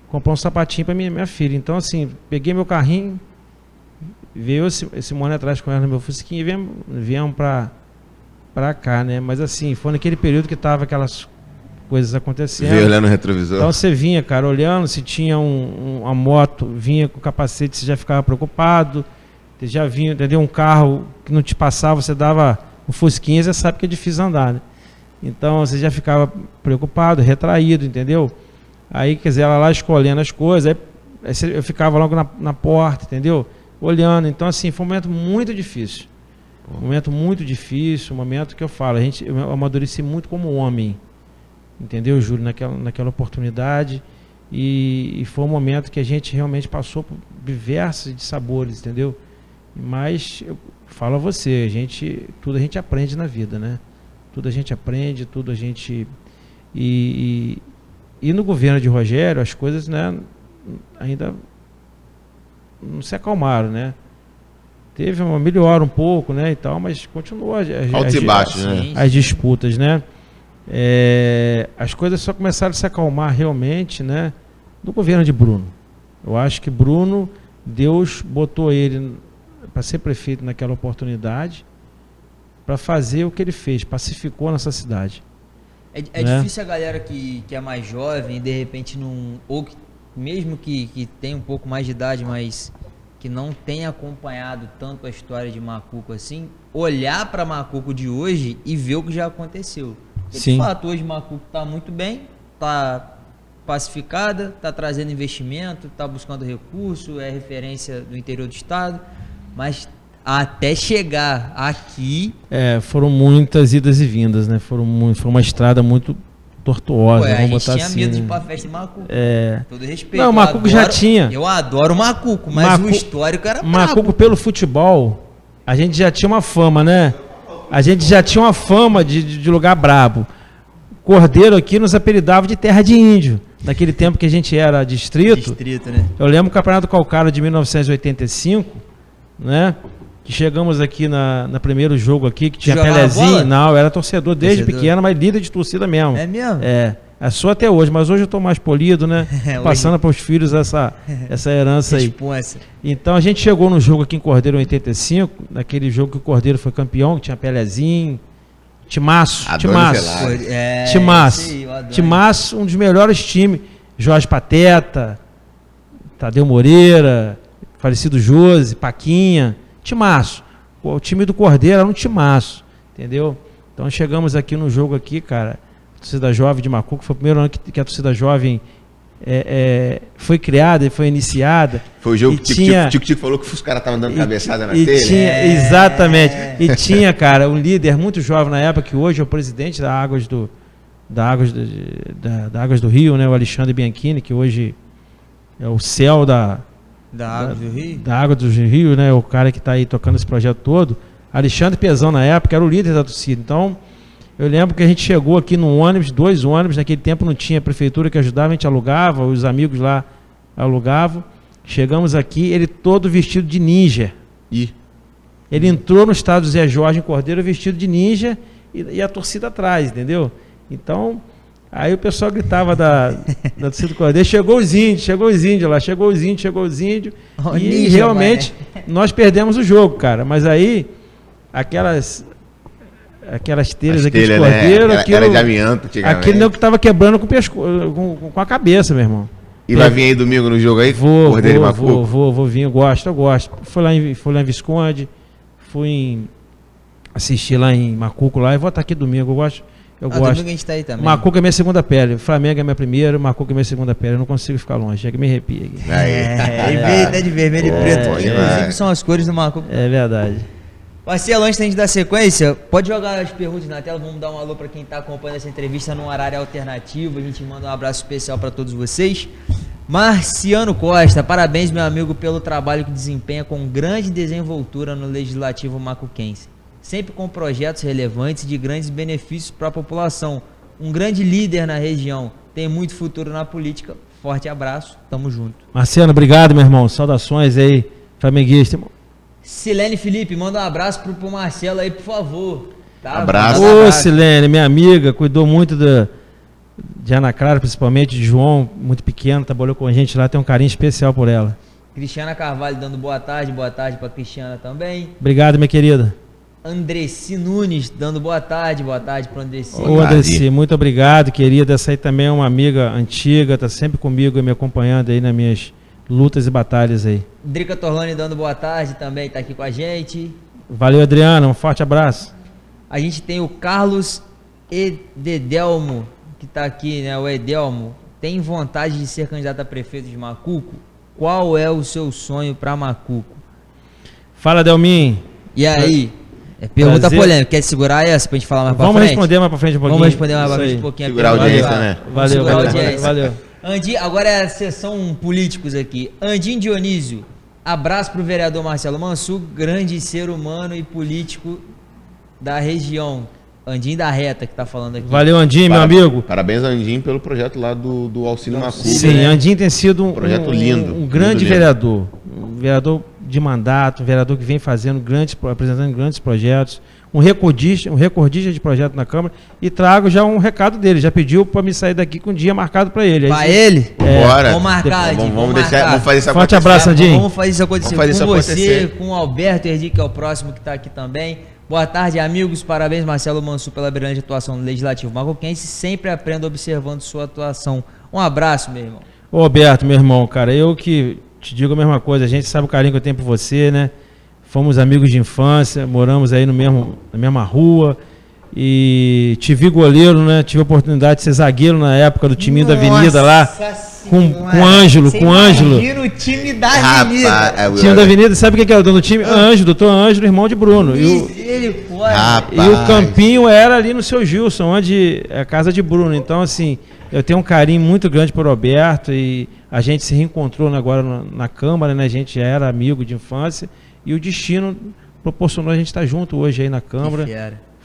Comprar um sapatinho para minha filha. Então, assim, peguei meu carrinho, veio esse mano atrás com ela no meu Fusquinha e viemos pra cá, né? Mas assim, foi naquele período que tava aquelas coisas acontecendo. Veio olhando o retrovisor. Então você vinha, cara, olhando, se tinha uma moto, vinha com capacete, você já ficava preocupado. Você já vinha, entendeu? Um carro que não te passava, você dava o Fusquinha, você sabe que é difícil andar, né? Então você já ficava preocupado, retraído, entendeu? Aí, quer dizer, ela lá escolhendo as coisas, aí eu ficava logo na porta, entendeu? Olhando. Então, assim, foi um momento muito difícil. Um momento muito difícil, um momento que eu falo, eu amadureci muito como homem, entendeu, Júlio, naquela oportunidade, e foi um momento que a gente realmente passou por diversos de sabores, entendeu? Mas eu falo a você, tudo a gente aprende na vida, né? Tudo a gente aprende, tudo a gente... E no governo de Rogério, as coisas, né, ainda não se acalmaram, né? Teve uma melhora um pouco, né, e tal, mas continuou Altos e baixos, né? As disputas, né? As coisas só começaram a se acalmar realmente, né, no governo de Bruno. Eu acho que Bruno, Deus botou ele para ser prefeito naquela oportunidade, para fazer o que ele fez, pacificou nossa cidade. É difícil a galera que é mais jovem, de repente não, ou mesmo que tem um pouco mais de idade, mas que não tem acompanhado tanto a história de Macuco assim, olhar para Macuco de hoje e ver o que já aconteceu. Porque, de fato, hoje Macuco está muito bem, está pacificada, está trazendo investimento, está buscando recurso, é referência do interior do estado, mas até chegar aqui... foram muitas idas e vindas, né? Foi uma estrada muito tortuosa. A gente botar tinha assim, medo de né? ir pra festa de Macuco. Todo respeito. Não, Macuco já tinha. Eu adoro Macuco, mas o histórico era Macuco brabo. pelo futebol, a gente já tinha uma fama, né? A gente já tinha uma fama de lugar brabo. Cordeiro aqui nos apelidava de terra de índio. Naquele tempo que a gente era distrito, né? Eu lembro do Campeonato Calcário de 1985, né? Que chegamos aqui na primeiro jogo aqui, que tinha Pelezinho. Não, eu era torcedor desde pequeno, mas líder de torcida mesmo. É mesmo? É só até hoje, mas hoje eu tô mais polido, né? Passando para os filhos essa herança aí. Então a gente chegou no jogo aqui em Cordeiro em 85, naquele jogo que o Cordeiro foi campeão, que tinha Pelezinho, Timaço, um dos melhores times, Jorge Pateta, Tadeu Moreira, falecido Josi, Paquinha, timaço. O time do Cordeiro era um timaço, entendeu? Então chegamos aqui no jogo aqui, cara, a torcida jovem de Macuco, foi o primeiro ano que a torcida jovem foi criada e foi iniciada. Foi o jogo que o Tico falou que os caras estavam dando cabeçada na telha. Exatamente. E tinha, cara, um líder muito jovem na época, que hoje é o presidente da Águas do Rio, né, o Alexandre Bianchini, que hoje é o céu da Água do Rio, né, o cara que está aí tocando esse projeto todo. Alexandre Pezão, na época, era o líder da torcida. Então, eu lembro que a gente chegou aqui num ônibus, 2 ônibus, naquele tempo não tinha prefeitura que ajudava, a gente alugava, os amigos lá alugavam. Chegamos aqui, ele todo vestido de ninja. Ele entrou no estádio Zé Jorge em Cordeiro vestido de ninja e a torcida atrás, entendeu? Então, aí o pessoal gritava da torcida do Cordeiro, chegou os índios lá, chegou os índios, e realmente nós perdemos o jogo, cara. Mas aí, aquelas telhas aqui de Cordeiro, né? Era de amianto, aquele não que estava quebrando com a cabeça, meu irmão. E vai vir aí domingo no jogo aí? Vou vir, eu gosto. Fui lá em Visconde, assistir lá em Macuco lá, e vou estar aqui domingo. Eu Domingo gosto. a gente tá aí também. Macuca é minha segunda pele. O Flamengo é minha primeira, o Macuca é minha segunda pele. Eu não consigo ficar longe, é que me arrepia aqui. Ele veio até de vermelho e preto. bom Inclusive demais. são as cores do Macuca. É verdade. Marcelo, antes da gente dar sequência, pode jogar as perguntas na tela. Vamos dar um alô para quem está acompanhando essa entrevista num horário alternativo. A gente manda um abraço especial para todos vocês. Marciano Costa, parabéns, meu amigo, pelo trabalho que desempenha com grande desenvoltura no Legislativo macuquense. Sempre com projetos relevantes e de grandes benefícios para a população. Um grande líder na região. Tem muito futuro na política. Forte abraço, tamo junto. Marciano, obrigado, meu irmão. Saudações aí, flamenguista, irmão. Silene Felipe, manda um abraço pro Marcelo aí, por favor. Tá? Abraço. Manda um Ô, Silene, minha amiga, cuidou muito de Ana Clara, principalmente de João, muito pequeno, trabalhou com a gente lá, tem um carinho especial por ela. Cristiana Carvalho dando boa tarde pra Cristiana também. Obrigado, minha querida. Andressi Nunes dando boa tarde pro Andressi. Ô, Andressi, muito obrigado, querida. Essa aí também é uma amiga antiga, tá sempre comigo, me acompanhando aí nas minhas lutas e batalhas aí. Drica Torlani dando boa tarde também, tá aqui com a gente. Valeu, Adriana, um forte abraço. A gente tem o Carlos Edelmo, que tá aqui, né? O Edelmo. Tem vontade de ser candidato a prefeito de Macuco? Qual é o seu sonho pra Macuco? Fala, Delmin. E aí? É pergunta Prazer. polêmica. Quer segurar essa pra gente falar mais pra Vamos frente? responder mais pra frente um pouquinho. Vamos responder mais Isso pra frente aí. um pouquinho. Segurar a audiência, né? Valeu, Segurar a valeu, audiência. valeu. Agora é a sessão políticos aqui. Andinho Dionísio, abraço pro vereador Marcelo Mansur, grande ser humano e político da região. Andinho da Reta que tá falando aqui. Valeu, Andinho, meu amigo. Parabéns, Andinho, pelo projeto lá do Auxílio Macuca. Sim, né? Andinho tem sido Projeto lindo, um grande lindo. vereador. Um vereador de mandato, um vereador que vem apresentando grandes projetos, um recordista de projeto na Câmara. E trago já um recado dele, já pediu para me sair daqui com um dia marcado para ele. Pra Aí, ele? Bora. Vamos marcar, Andinho. Vamos deixar, vamos fazer isso Forte acontecer. abraço, Andinho. Vamos fazer isso acontecer Vamos fazer com isso você, acontecer. com o Alberto Erdi, que é o próximo que tá aqui também. Boa tarde, amigos. Parabéns, Marcelo Mansur, pela brilhante atuação no Legislativo macuquense. Sempre aprendo observando sua atuação. Um abraço, meu irmão. Ô, Alberto, meu irmão, cara, eu que te digo a mesma coisa, a gente sabe o carinho que eu tenho por você, né? Fomos amigos de infância, moramos aí na mesma rua e te vi goleiro, né? Tive a oportunidade de ser zagueiro na época do timinho da Avenida lá, com Ângelo, com Ângelo. Imagina o time da Avenida. Rapaz, Time da Avenida, sabe quem que era o dono do time? Ângelo, doutor Ângelo, irmão de Bruno. E o campinho era ali no Seu Gilson, onde é a casa de Bruno. Então, assim, eu tenho um carinho muito grande por Roberto e a gente se reencontrou agora na Câmara, né? A gente já era amigo de infância e o destino proporcionou a gente estar junto hoje aí na Câmara.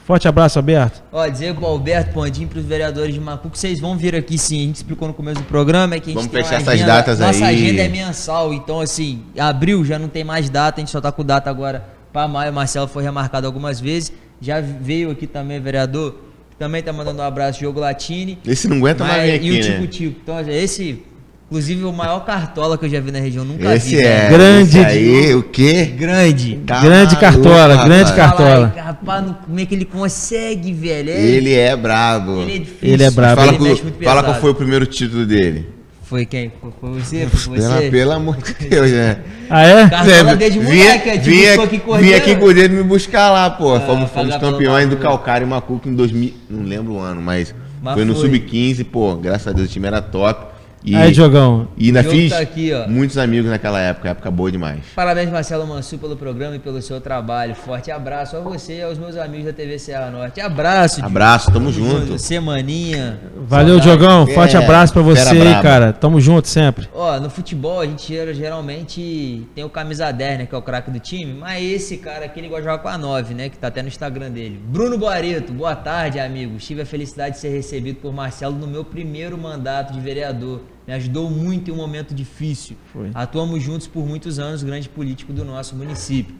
Forte abraço, Alberto. Ó, dizer pro Alberto Pondim, pros vereadores de Macuco, vocês vão vir aqui sim. A gente explicou no começo do programa, é que a gente Vamos tem uma fechar essas agenda, datas aí. nossa agenda é mensal, então assim, abril já não tem mais data, a gente só tá com data agora para maio. O Marcelo foi remarcado algumas vezes. Já veio aqui também o vereador, que também tá mandando um abraço, Diogo Latini. Esse não aguenta mais vir aqui, e o né? Tico-Tico. Então, esse, inclusive, o maior cartola que eu já vi na região, nunca Esse vi. é. Grande. Esse aí, o quê? Grande. Tá Grande maluco, cartola, rapaz. grande cartola. Fala aí, rapaz, como é que ele consegue, velho? Ele é brabo. Ele é difícil. Ele é brabo. Fala, Ele mexe muito fala pesado. qual foi o primeiro título dele. Foi quem? Foi você? Foi você? Pelo amor de Deus, né? Ah, é? Cartola desde moleque, é tipo, ficou aqui correndo. Vim aqui com o dedo me buscar lá, pô. Fomos pagar campeões pelo do Calcário Macuco em 2000, não lembro o ano, mas foi no foi. Sub-15, pô. Graças a Deus o time era top. E, Aí, Diogão. e ainda O Diogo fiz tá aqui, ó. muitos amigos naquela época boa demais. Parabéns, Marcelo Mansur, pelo programa e pelo seu trabalho. Forte abraço a você e aos meus amigos da TV Serra Norte. Abraço, Diogo. Abraço, tamo junto. Semaninha. Valeu, Saudade. Diogão. Forte abraço pra você fera aí, braba. cara. Tamo junto sempre. Ó, no futebol a gente geralmente tem o camisa 10, né, que é o craque do time, mas esse cara aqui ele gosta de jogar com a 9, né, que tá até no Instagram dele. Bruno Boareto, boa tarde, amigos. Tive a felicidade de ser recebido por Marcelo no meu primeiro mandato de vereador. Me ajudou muito em um momento difícil. Foi. Atuamos juntos por muitos anos, grande político do nosso município.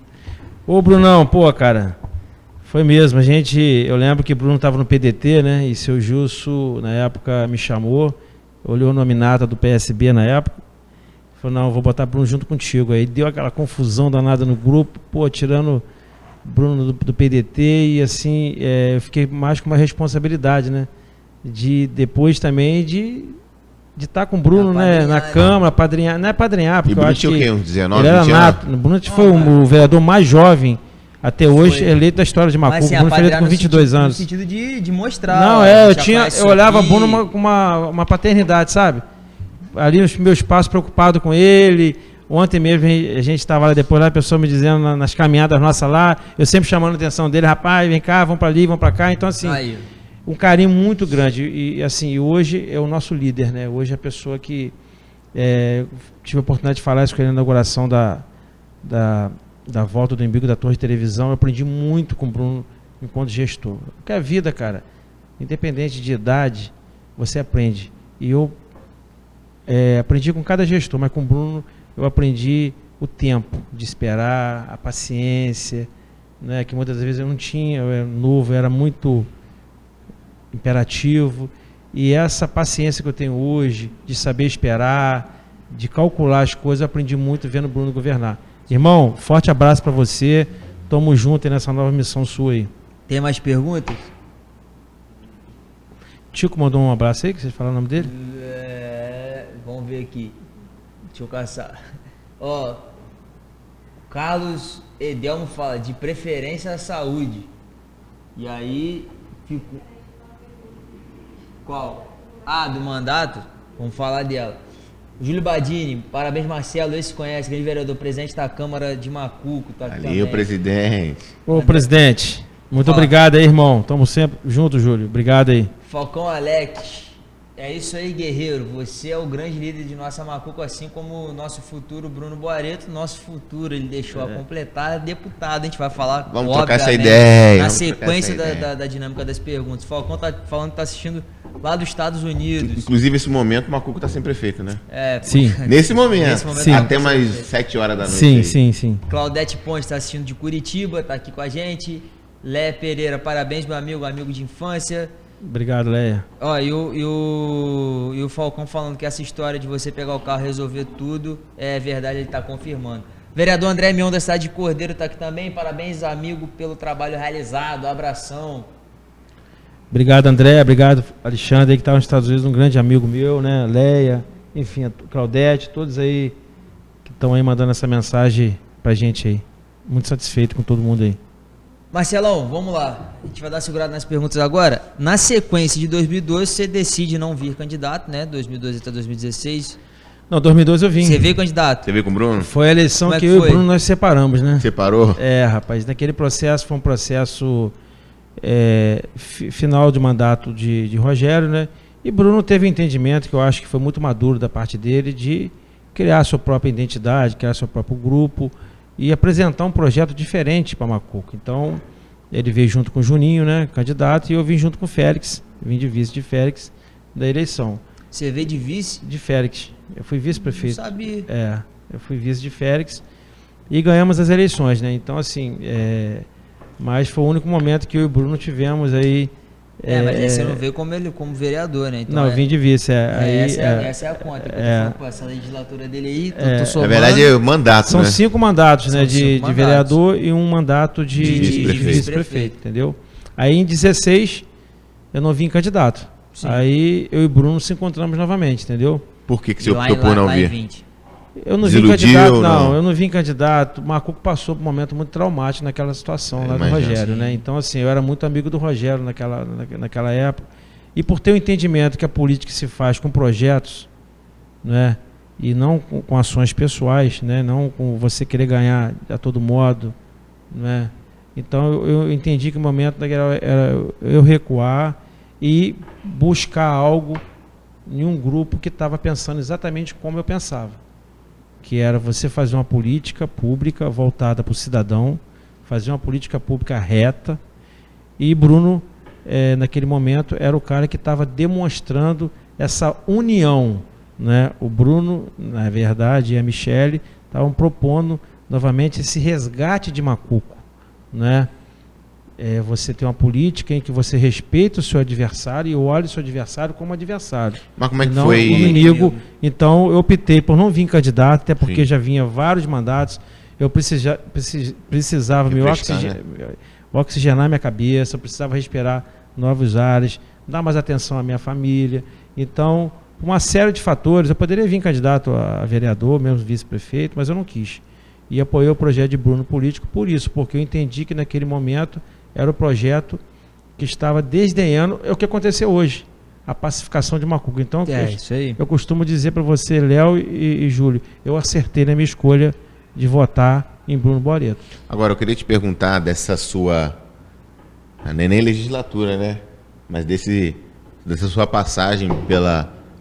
Ô, Brunão, pô, cara, foi mesmo. Eu lembro que o Bruno tava no PDT, né? E seu Jusso, na época, me chamou, olhou a nominata do PSB na época, falou, não, vou botar Bruno junto contigo. Aí deu aquela confusão danada no grupo, pô, tirando Bruno do PDT e assim, eu fiquei mais com uma responsabilidade, né? De depois também de estar com o Bruno, né, na Câmara, padrinhar, não é padrinhar, porque E Bruno eu acho tinha o que quê? Uns 19, ele era 20 anos? nato. O Bruno foi o vereador mais jovem até hoje eleito da história de Macuco. Mas, assim, Bruno foi eleito com 22 anos. No sentido de mostrar. Não, eu olhava Bruno com uma paternidade, sabe? Ali nos meus passos, preocupado com ele. Ontem mesmo a gente estava lá, depois lá, a pessoa me dizendo nas caminhadas nossas lá, eu sempre chamando a atenção dele, rapaz, vem cá, vamos para ali, vamos para cá. Então, assim, um carinho muito grande. E assim, hoje é o nosso líder, né? Hoje é a pessoa que tive a oportunidade de falar isso com ele na inauguração da volta do Embigo da Torre de Televisão. Eu aprendi muito com o Bruno enquanto gestor. Porque a vida, cara, independente de idade, você aprende. E eu aprendi com cada gestor, mas com o Bruno eu aprendi o tempo de esperar, a paciência, né, que muitas vezes eu não tinha, eu era novo, eu era muito imperativo. E essa paciência que eu tenho hoje, de saber esperar, de calcular as coisas, eu aprendi muito vendo o Bruno governar. Irmão, forte abraço para você, tamo junto aí nessa nova missão sua aí. Tem mais perguntas? Tico mandou um abraço aí, que vocês falaram o nome dele? Vamos ver aqui. Deixa eu caçar. Ó, Carlos Edelmo fala, de preferência à saúde. E aí, fico... Qual? Ah, do mandato? Vamos falar dela. Júlio Badini, parabéns Marcelo, esse conhece, grande vereador, presidente da Câmara de Macuco. Tá aqui Ali também. o presidente. Ô, presidente, muito obrigado aí, irmão. Tamo sempre junto, Júlio. Obrigado aí. Falcão Alex, é isso aí, guerreiro. Você é o grande líder de nossa Macuco, assim como o nosso futuro Bruno Boareto. Nosso futuro, ele deixou a completar, deputado. A gente vai falar, vamos trocar essa ideia. Na sequência da dinâmica das perguntas. Falcão tá falando que tá assistindo lá dos Estados Unidos. Inclusive, nesse momento, o Macuco tá sem prefeito, né? Sim. Nesse momento sim. Até mais 7 horas da noite. Sim. Claudete Ponte tá assistindo de Curitiba, tá aqui com a gente. Lé Pereira, parabéns, meu amigo de infância. Obrigado, Leia. Ó, e o Falcão falando que essa história de você pegar o carro e resolver tudo é verdade, ele tá confirmando. Vereador André Mion, da cidade de Cordeiro, tá aqui também. Parabéns, amigo, pelo trabalho realizado. Abração. Obrigado, André. Obrigado, Alexandre, que está nos Estados Unidos, um grande amigo meu, né? Leia, enfim, a Claudete, todos aí que estão aí mandando essa mensagem pra gente aí. Muito satisfeito com todo mundo aí. Marcelão, vamos lá. A gente vai dar segurada nas perguntas agora. Na sequência de 2012, você decide não vir candidato, né? 2012 até 2016. Não, 2012 eu vim. Você veio candidato? Você veio com o Bruno? Foi a eleição Como é que que eu foi? e o Bruno nós separamos, né? Separou? Rapaz, naquele processo foi um processo final de mandato de Rogério, né? E Bruno teve um entendimento que eu acho que foi muito maduro da parte dele de criar sua própria identidade, criar seu próprio grupo e apresentar um projeto diferente para Macuco. Então, ele veio junto com o Juninho, né, candidato, e eu vim junto com o Félix, vim de vice de Félix da eleição. Você veio de vice? De Félix. Eu fui vice-prefeito. Não sabia. Eu fui vice de Félix e ganhamos as eleições, né? Então, assim, mas foi o único momento que eu e o Bruno tivemos aí. Mas aí você não veio como vereador, né? Então não, eu vim de vice. Essa é a conta. Essa legislatura dele aí, tô somando. Na verdade, é o mandato, São né? 5 mandatos, São né? 5 De mandatos. vereador e um mandato de vice-prefeito, entendeu? Aí em 16 eu não vim candidato. Sim. Aí eu e o Bruno se encontramos novamente, entendeu? Por que você E lá optou por não em vir? 20. Eu não vim Desiludiu, candidato, não? eu não vim candidato. O Macuco passou por um momento muito traumático naquela situação lá do imagino. Rogério, né? Então, assim, eu era muito amigo do Rogério naquela época. E por ter o entendimento que a política se faz com projetos, né? E não com ações pessoais, né? Não com você querer ganhar a todo modo, né? Então, eu entendi que o momento era eu recuar e buscar algo em um grupo que estava pensando exatamente como eu pensava, que era você fazer uma política pública voltada para o cidadão, fazer uma política pública reta. E Bruno, naquele momento, era o cara que estava demonstrando essa união, né? O Bruno, na verdade, e a Michele estavam propondo novamente esse resgate de Macuco, né? Você tem uma política em que você respeita o seu adversário e olha o seu adversário como adversário. Mas como é que não foi? como inimigo. Então eu optei por não vir candidato, até porque Sim. já vinha vários mandatos. Eu precisava me oxigenar minha cabeça, eu precisava respirar novos ares, dar mais atenção à minha família. Então, uma série de fatores, eu poderia vir candidato a vereador, mesmo vice-prefeito, mas eu não quis. e apoiei o projeto de Bruno político por isso, porque eu entendi que naquele momento era o projeto que estava desdenhando, é o que aconteceu hoje, a pacificação de Macuco. Então, Isso aí. eu costumo dizer para você, Léo e Júlio, eu acertei na minha escolha de votar em Bruno Boareto. Agora, eu queria te perguntar dessa sua, não é nem legislatura, né? Mas dessa sua passagem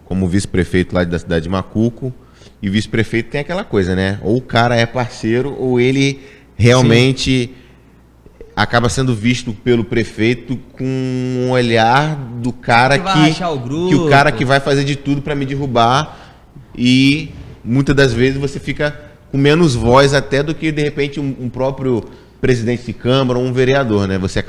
como vice-prefeito lá da cidade de Macuco. E o vice-prefeito tem aquela coisa, né? Ou o cara é parceiro, ou ele realmente acaba sendo visto pelo prefeito com um olhar do cara que o cara que vai fazer de tudo para me derrubar, e muitas das vezes você fica com menos voz até do que de repente um próprio presidente de Câmara ou um vereador, né? Você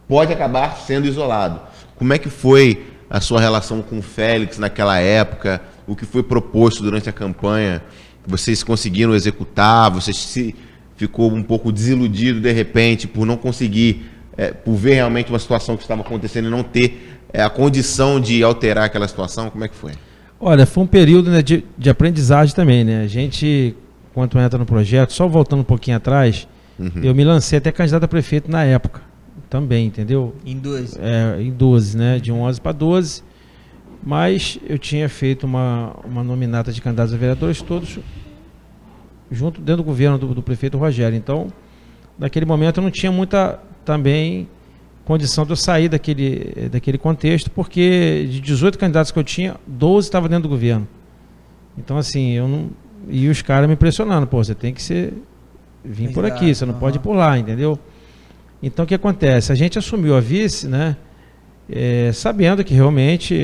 pode acabar sendo isolado. Como é que foi a sua relação com o Félix naquela época? O que foi proposto durante a campanha? Vocês conseguiram executar? Você ficou um pouco desiludido de repente por não conseguir, por ver realmente uma situação que estava acontecendo e não ter a condição de alterar aquela situação? Como é que foi? Olha, foi um período, né, de aprendizagem também, né? A gente, quando entra no projeto, só voltando um pouquinho atrás, eu me lancei até candidato a prefeito na época também, entendeu? Em 12? Em 12, né? De 11 para 12. Mas eu tinha feito uma nominata de candidatos a vereadores todos junto dentro do governo do prefeito Rogério. Então, naquele momento eu não tinha muita também condição de eu sair daquele contexto, porque de 18 candidatos que eu tinha, 12 estavam dentro do governo. Então, assim, eu não... E os caras me pressionando, pô, você tem que vir por aqui, você não pode ir por lá, entendeu? Então, o que acontece? A gente assumiu a vice, né? Sabendo que realmente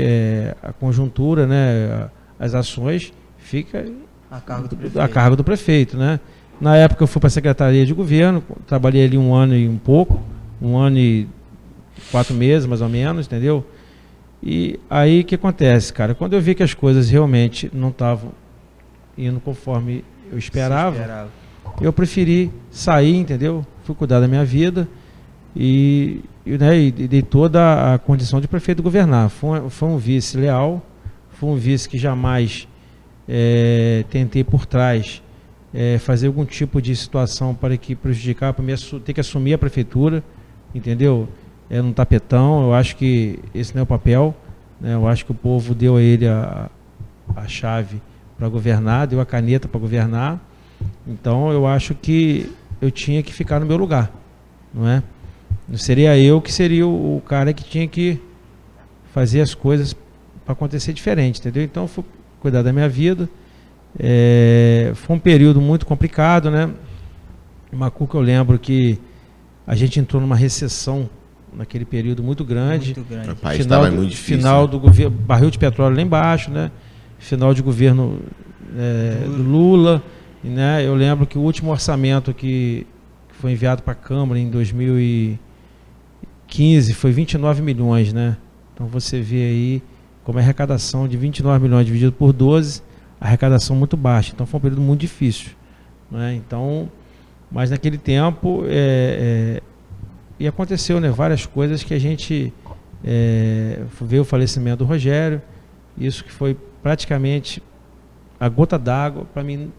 a conjuntura, né, as ações fica a cargo do prefeito, né? Na época eu fui para a Secretaria de Governo, trabalhei ali 1 ano e um pouco, 1 ano e 4 meses mais ou menos, entendeu? E aí o que acontece, cara? Quando eu vi que as coisas realmente não estavam indo conforme eu esperava, eu preferi sair, entendeu? Fui cuidar da minha vida e dei toda a condição de prefeito governar. Foi um vice leal, foi um vice que jamais tentei por trás fazer algum tipo de situação para que prejudicar, para ter que assumir a prefeitura, entendeu? Num tapetão. Eu acho que esse não é o papel, né? Eu acho que o povo deu a ele a chave para governar, deu a caneta para governar. Então eu acho que eu tinha que ficar no meu lugar, não é? Não seria eu que seria o cara que tinha que fazer as coisas para acontecer diferente, entendeu? Então eu fui cuidar da minha vida. Foi um período muito complicado, né? Macuco, eu lembro que a gente entrou numa recessão naquele período muito grande. O país estava muito difícil. Final do governo, barril de petróleo lá embaixo, né? Final de governo do Lula, né? Eu lembro que o último orçamento que foi enviado para a Câmara em 2015 foi 29 milhões, né? Então você vê aí como a arrecadação de 29 milhões dividido por 12, a arrecadação muito baixa. Então foi um período muito difícil, né? Então, mas naquele tempo e aconteceu, né, várias coisas que a gente veio o falecimento do Rogério, isso que foi praticamente a gota d'água para mim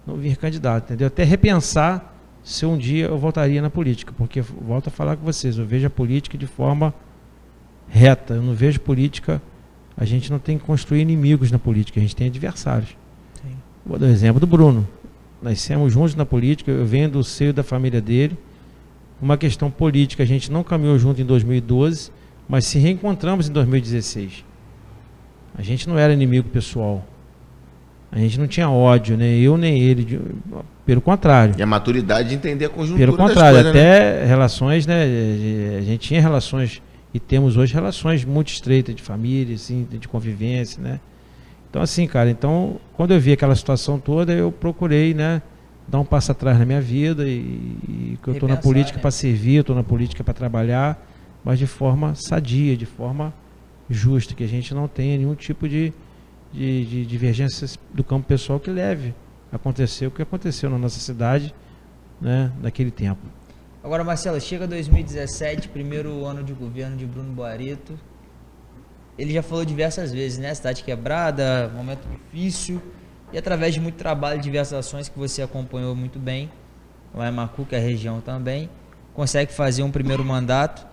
não vir candidato, entendeu? Até repensar se um dia eu voltaria na política, porque volto a falar com vocês, eu vejo a política de forma reta, eu não vejo política, a gente não tem que construir inimigos na política, a gente tem adversários. Sim. Vou dar o exemplo do Bruno, nascemos juntos na política, eu venho do seio da família dele, uma questão política, a gente não caminhou junto em 2012, mas se reencontramos em 2016. A gente não era inimigo pessoal. A gente não tinha ódio, nem eu nem ele. Pelo contrário. E a maturidade de entender a conjuntura pelo contrário, das coisas, até né? relações, né? A gente tinha relações, e temos hoje relações muito estreitas de família, assim, de convivência, né? Então, assim, cara, quando eu vi aquela situação toda, eu procurei, né, dar um passo atrás na minha vida e que eu estou na política, né, para servir, eu estou na política para trabalhar, mas de forma sadia, de forma justa, que a gente não tenha nenhum tipo de divergências do campo pessoal que leve a acontecer o que aconteceu na nossa cidade, né, naquele tempo. Agora, Marcelo, chega 2017, primeiro ano de governo de Bruno Boareto. Ele já falou diversas vezes, né? Cidade quebrada, momento difícil. e através de muito trabalho, diversas ações que você acompanhou muito bem, lá em Macuco, a região também, consegue fazer um primeiro mandato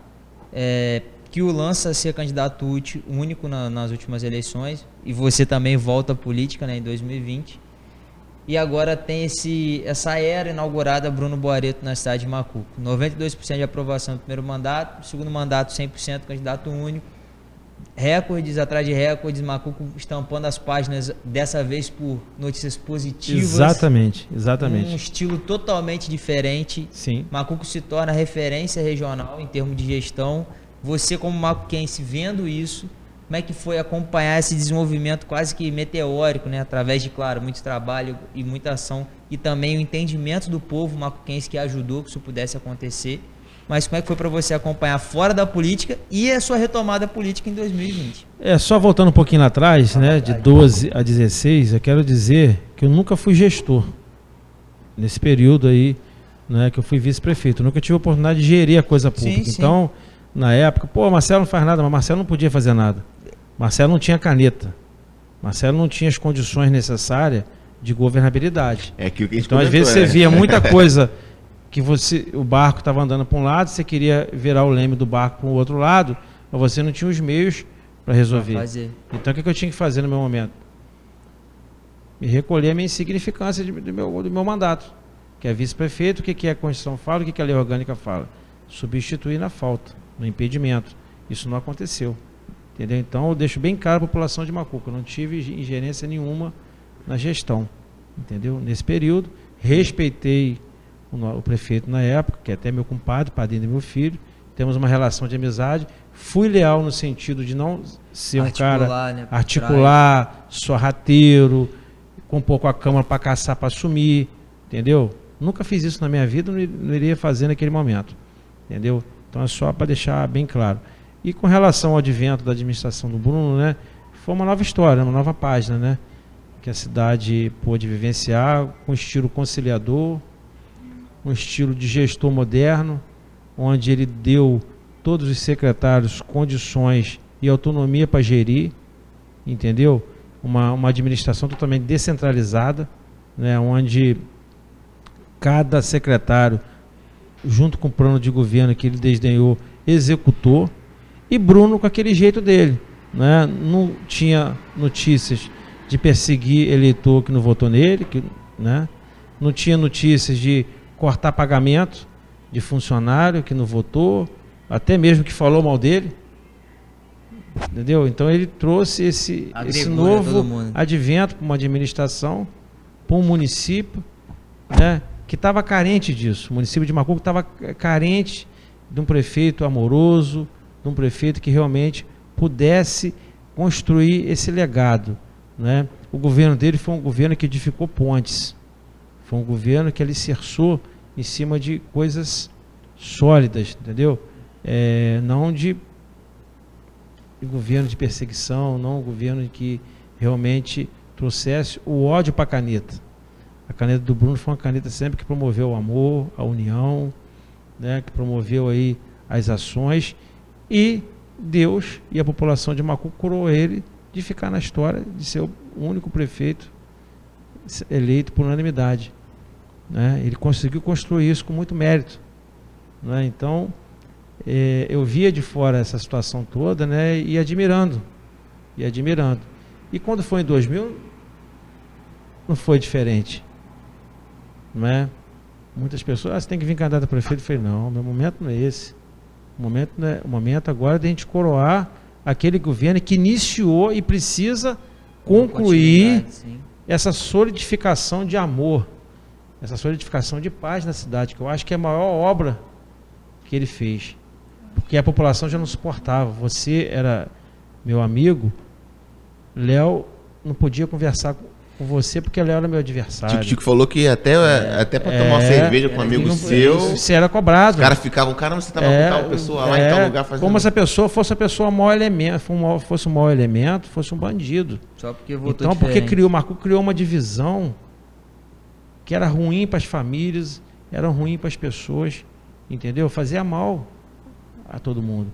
que o lança a ser candidato único nas últimas eleições, e você também volta à política, né, em 2020. E agora tem essa era inaugurada Bruno Boareto na cidade de Macuco. 92% de aprovação do primeiro mandato, segundo mandato 100% candidato único. Recordes atrás de recordes, Macuco estampando as páginas, dessa vez por notícias positivas. Exatamente. Um estilo totalmente diferente. Sim. Macuco se torna referência regional em termos de gestão. Você, como macuquense, vendo isso, como é que foi acompanhar esse desenvolvimento quase que meteórico, né? Através de, claro, muito trabalho e muita ação, e também o entendimento do povo macuquense que ajudou que isso pudesse acontecer. Mas como é que foi para você acompanhar fora da política e a sua retomada política em 2020? Só voltando um pouquinho lá atrás, né, de 12 a 16, eu quero dizer que eu nunca fui gestor. Nesse período aí, né, que eu fui vice-prefeito. Eu nunca tive a oportunidade de gerir a coisa pública. Sim. Então, na época, Marcelo não faz nada, mas Marcelo não podia fazer nada. Marcelo não tinha caneta. Marcelo não tinha as condições necessárias de governabilidade. É aquilo que a gente então, às vezes, você via muita coisa que o barco estava andando para um lado, você queria virar o leme do barco para o outro lado, mas você não tinha os meios para resolver. Então, o que eu tinha que fazer no meu momento? Me recolher a minha insignificância do meu mandato, que é vice-prefeito. O que a Constituição fala, o que a lei orgânica fala? Substituir na falta, no impedimento. Isso não aconteceu. Entendeu? Então, eu deixo bem claro a população de Macuco, eu não tive ingerência nenhuma na gestão. Entendeu? Nesse período, respeitei o prefeito na época, que é até meu compadre, padrinho do meu filho, temos uma relação de amizade, fui leal no sentido de não ser um cara, né, articular, sorrateiro, com pouco a Câmara para caçar, para assumir, entendeu? Nunca fiz isso na minha vida, não iria fazer naquele momento, entendeu? Então é só para deixar bem claro. E com relação ao advento da administração do Bruno, né, foi uma nova história, uma nova página, né, que a cidade pôde vivenciar com estilo conciliador, um estilo de gestor moderno, onde ele deu todos os secretários condições e autonomia para gerir, entendeu? Uma administração totalmente descentralizada, né? Onde cada secretário, junto com o plano de governo que ele desdenhou, executou, e Bruno com aquele jeito dele, né? Não tinha notícias de perseguir eleitor que não votou nele, né? Não tinha notícias de cortar pagamento de funcionário que não votou, até mesmo que falou mal dele, entendeu? Então ele trouxe esse novo advento para uma administração, para um município, né, que estava carente disso. O município de Macuco estava carente de um prefeito amoroso, de um prefeito que realmente pudesse construir esse legado, né? O governo dele foi um governo que edificou pontes, foi um governo que alicerçou em cima de coisas sólidas, entendeu? Não de governo de perseguição, não um governo que realmente trouxesse o ódio para a caneta. A caneta do Bruno foi uma caneta sempre que promoveu o amor, a união, né, que promoveu aí as ações, e Deus e a população de Macuco curou ele de ficar na história de ser o único prefeito eleito por unanimidade, né? Ele conseguiu construir isso com muito mérito, né? Então, eu via de fora essa situação toda, né, e admirando. E quando foi em 2000, não foi diferente, não é? Muitas pessoas, você tem que vir candidato a prefeito. Eu falei, não, meu momento não é esse. O momento agora é de a gente coroar aquele governo que iniciou e precisa concluir essa solidificação de amor, essa solidificação de paz na cidade, que eu acho que é a maior obra que ele fez, porque a população já não suportava. Você era meu amigo, Léo não podia conversar com você porque Léo era meu adversário. Tico falou que até para tomar uma cerveja com um amigo seu, você era cobrado. Os caras ficavam, caramba, você estava com tal pessoa lá em tal lugar fazendo. Como se a pessoa fosse mau elemento, fosse um mau elemento, fosse um bandido. Só porque votou então, diferente. porque Macuco criou uma divisão que era ruim para as famílias, era ruim para as pessoas, entendeu? Fazia mal a todo mundo.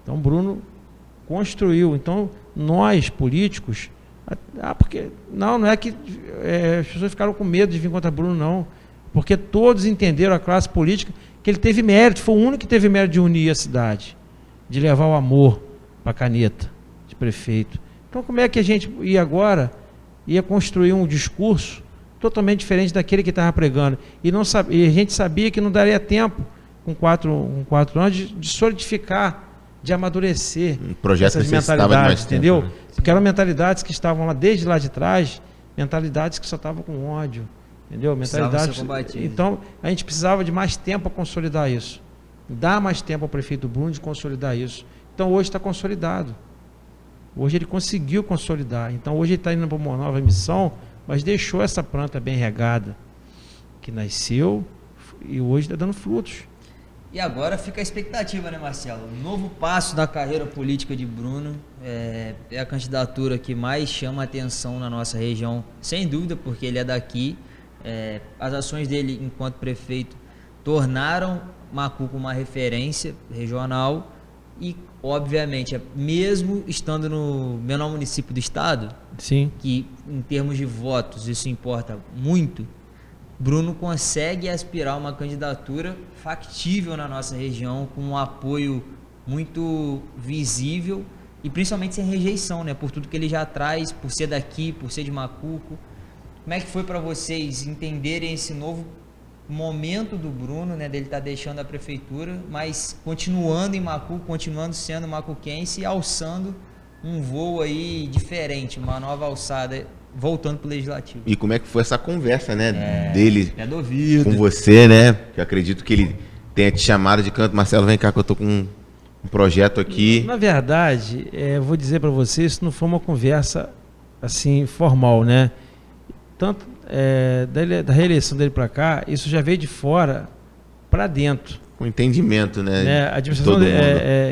Então, Bruno construiu. Então, nós políticos Porque não é que as pessoas ficaram com medo de vir contra Bruno, não. Porque todos entenderam, a classe política, que ele teve mérito, foi o único que teve mérito de unir a cidade, de levar o amor para a caneta de prefeito. Então, como é que a gente ia construir um discurso totalmente diferente daquele que estava pregando? E a gente sabia que não daria tempo, com quatro anos, de solidificar, de amadurecer essas mentalidades, entendeu? Tempo, né? Porque eram mentalidades que estavam lá desde lá de trás, mentalidades que só estavam com ódio, entendeu? Mentalidades. Então, a gente precisava de mais tempo para consolidar isso. Dar mais tempo ao prefeito Bruno de consolidar isso. Então, hoje está consolidado. Hoje ele conseguiu consolidar. Então, hoje ele está indo para uma nova missão, mas deixou essa planta bem regada, que nasceu e hoje está dando frutos. E agora fica a expectativa, né, Marcelo? Um novo passo da carreira política de Bruno. É a candidatura que mais chama a atenção na nossa região, sem dúvida, porque ele é daqui. As ações dele enquanto prefeito tornaram Macuco uma referência regional e, obviamente, mesmo estando no menor município do estado, sim, que em termos de votos isso importa muito, Bruno consegue aspirar a uma candidatura factível na nossa região, com um apoio muito visível e principalmente sem rejeição, né? Por tudo que ele já traz, por ser daqui, por ser de Macuco. Como é que foi para vocês entenderem esse novo momento do Bruno, né? Dele estar deixando a prefeitura, mas continuando em Macuco, continuando sendo macuquense e alçando um voo aí diferente, uma nova alçada, voltando para o Legislativo. E como é que foi essa conversa, né, dele com você, né? Que eu acredito que ele tenha te chamado de canto. Marcelo, vem cá que eu tô com um projeto aqui. Na verdade, eu vou dizer para você, isso não foi uma conversa assim formal, né? Tanto da reeleição dele para cá, isso já veio de fora para dentro. Com entendimento, né? A administração,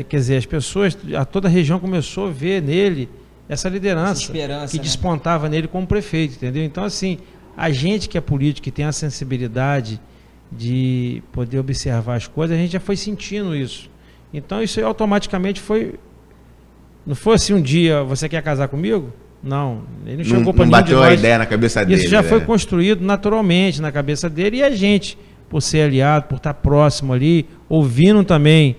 quer dizer, as pessoas, toda a região começou a ver nele essa liderança que despontava nele como prefeito, entendeu? Então, assim, a gente que é político, que tem a sensibilidade de poder observar as coisas, a gente já foi sentindo isso. Então, isso automaticamente não foi assim um dia, você quer casar comigo? Não, ele não chegou para ninguém de nós. Bateu a ideia na cabeça dele. Isso já foi construído naturalmente na cabeça dele, e a gente, por ser aliado, por estar próximo ali, ouvindo também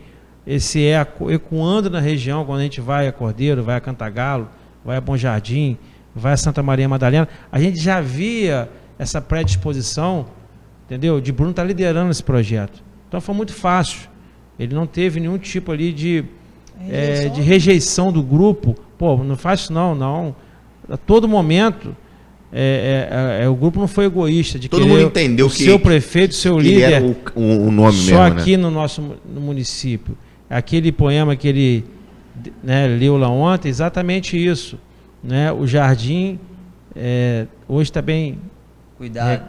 esse eco, ecoando na região, quando a gente vai a Cordeiro, vai a Cantagalo, vai a Bom Jardim, vai a Santa Maria Madalena, a gente já via essa predisposição, entendeu? De Bruno estar liderando esse projeto. Então foi muito fácil. Ele não teve nenhum tipo ali de rejeição do grupo. Pô, não faz isso não. A todo momento, o grupo não foi egoísta de todo mundo entendeu o seu prefeito, o seu líder, era o nome só mesmo, aqui né? no município. Aquele poema que ele leu lá ontem, exatamente isso, né? O jardim hoje está bem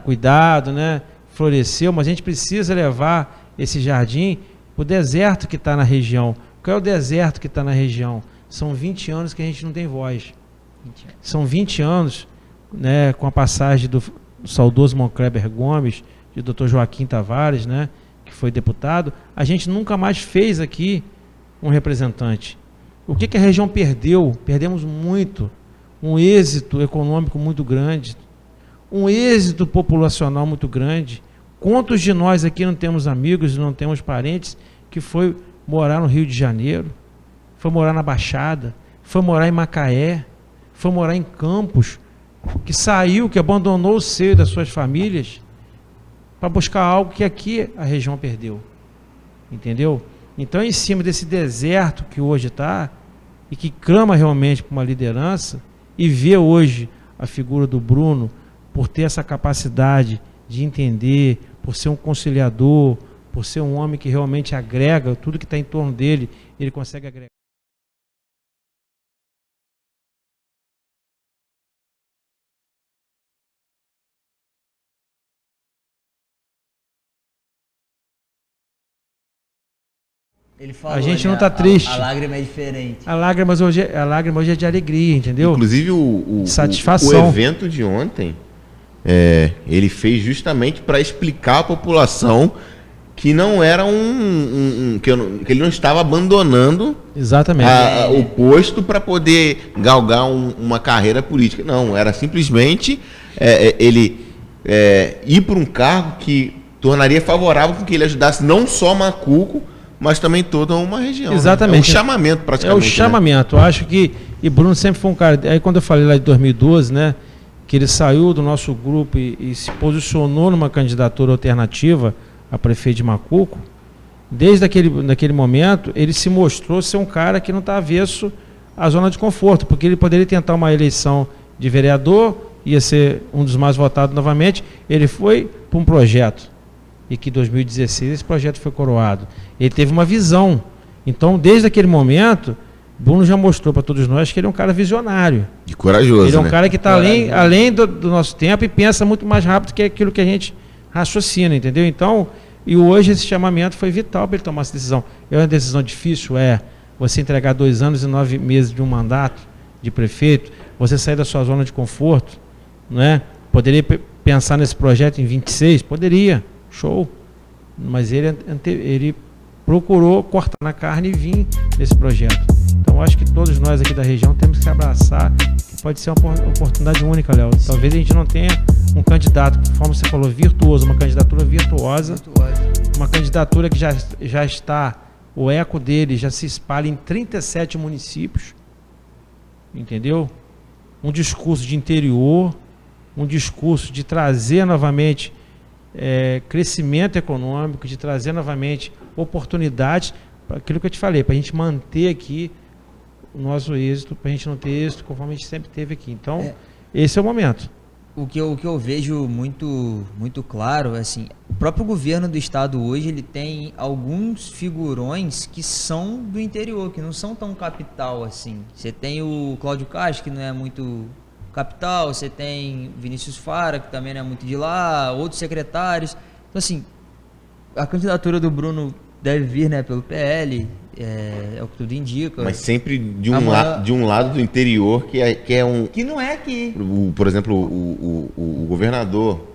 cuidado, né? Floresceu, mas a gente precisa levar esse jardim para o deserto que está na região. Qual é o deserto que está na região? São 20 anos que a gente não tem voz. São 20 anos, né, com a passagem do saudoso Moncleber Gomes, de Dr. Joaquim Tavares, né, que foi deputado, a gente nunca mais fez aqui um representante. O que a região perdeu? Perdemos muito. Um êxito econômico muito grande, um êxito populacional muito grande. Quantos de nós aqui não temos amigos, não temos parentes que foi morar no Rio de Janeiro, foi morar na Baixada, foi morar em Macaé, foi morar em Campos, que saiu, que abandonou o seio das suas famílias para buscar algo que aqui a região perdeu, entendeu? Então, em cima desse deserto que hoje está e que clama realmente por uma liderança, e vê hoje a figura do Bruno por ter essa capacidade de entender, por ser um conciliador, por ser um homem que realmente agrega tudo que está em torno dele, ele consegue agregar. Ele falou, a gente não está triste. A lágrima é diferente. A lágrima hoje é de alegria, entendeu? Inclusive satisfação. O evento de ontem, ele fez justamente para explicar à população que não era que ele não estava abandonando Exatamente. o posto para poder galgar uma carreira política. Não, era simplesmente ele ir para um cargo que tornaria favorável com que ele ajudasse não só Macuco, mas também toda uma região. Exatamente. Né? É um chamamento praticamente. É o chamamento. Eu acho que... E Bruno sempre foi um cara... Aí quando eu falei lá de 2012, né? Que ele saiu do nosso grupo e se posicionou numa candidatura alternativa a prefeito de Macuco, desde naquele momento, ele se mostrou ser um cara que não está avesso à zona de conforto, porque ele poderia tentar uma eleição de vereador, ia ser um dos mais votados novamente, ele foi para um projeto, e que em 2016 esse projeto foi coroado. Ele teve uma visão. Então, desde aquele momento, Bruno já mostrou para todos nós que ele é um cara visionário. E corajoso, ele é um né? cara que está além do nosso tempo e pensa muito mais rápido que aquilo que a gente raciocina, entendeu? Então, e hoje esse chamamento foi vital para ele tomar essa decisão. É uma decisão difícil, você entregar 2 anos e 9 meses de um mandato de prefeito, você sair da sua zona de conforto, né? Poderia pensar nesse projeto em 26? Poderia, show. Mas ele procurou cortar na carne e vir nesse projeto. Então, acho que todos nós aqui da região temos que abraçar, que pode ser uma oportunidade única, Léo. Talvez a gente não tenha um candidato, conforme você falou, virtuoso, uma candidatura virtuosa, uma candidatura que já está, o eco dele já se espalha em 37 municípios, entendeu? Um discurso de interior, um discurso de trazer novamente crescimento econômico, de trazer novamente oportunidades, para aquilo que eu te falei, para a gente manter aqui o nosso êxito, para a gente não ter êxito conforme a gente sempre teve aqui. Então, esse é o momento. O que eu vejo muito, muito claro, assim, o próprio governo do estado hoje, ele tem alguns figurões que são do interior, que não são tão capital assim. Você tem o Cláudio Castro, que não é muito capital, você tem Vinícius Fara, que também não é muito de lá, outros secretários. Então, assim, a candidatura do Bruno deve vir, né, pelo PL, é o que tudo indica. Mas sempre de um lado do interior que é um... Que não é aqui. Por exemplo, o governador,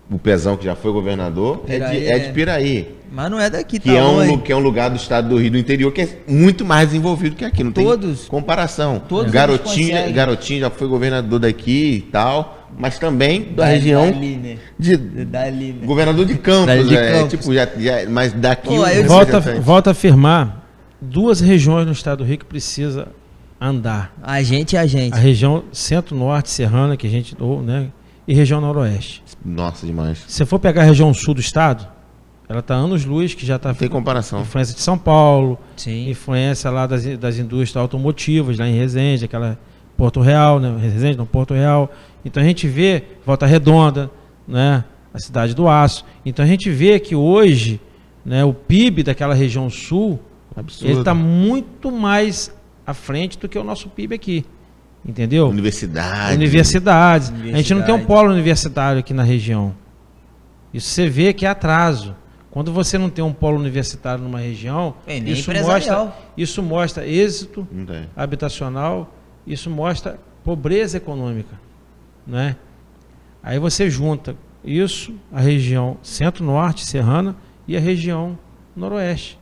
o Pezão, que já foi governador, é de Piraí. Mas não é daqui, que é um lugar do estado do Rio do interior que é muito mais desenvolvido que aqui. Não tem comparação. Todos Garotinho já foi governador daqui e tal, mas também da região dali, né? Governador de Campos, tipo, mas daqui... Volta a afirmar 2 regiões no estado do Rio que precisa andar. A gente. A região centro-norte, serrana, que a gente, né, e região noroeste. Nossa, demais. Se você for pegar a região sul do estado, ela está anos-luz, que já está... Tem comparação. Influência de São Paulo, sim. Influência lá das indústrias automotivas, lá em Resende, aquela Porto Real, né? Resende, não, Porto Real. Então a gente vê Volta Redonda, né? A cidade do aço. Então a gente vê que hoje, né, o PIB daquela região sul, absurdo, ele está muito mais à frente do que o nosso PIB aqui. Entendeu? Universidades. A gente não tem um polo universitário aqui na região. Isso você vê que é atraso. Quando você não tem um polo universitário numa região, isso mostra êxito habitacional, isso mostra pobreza econômica, né? Aí você junta isso, a região centro-norte, serrana, e a região noroeste.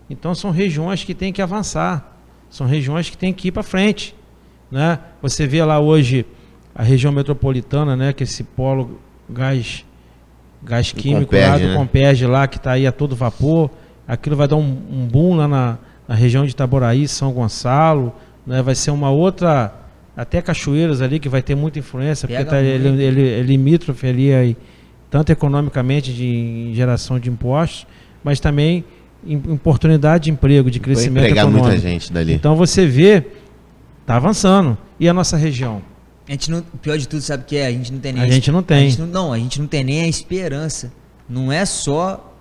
Então são regiões que têm que avançar, são regiões que têm que ir para frente, né? Você vê lá hoje a região metropolitana, né, que esse polo gás químico Comperj, lá do Comperj, lá, que está aí a todo vapor. Aquilo vai dar um boom lá na região de Itaboraí, São Gonçalo, né? Vai ser uma outra, até Cachoeiras ali, que vai ter muita influência, porque ele é limítrofe ali, aí, tanto economicamente em geração de impostos, mas também em oportunidade de emprego, de crescimento econômico. Muita gente dali. Então você vê, está avançando. E a nossa região? A gente não, o pior de tudo, sabe o que é? A gente não tem nem... A gente não tem. A gente não tem nem a esperança. Não é só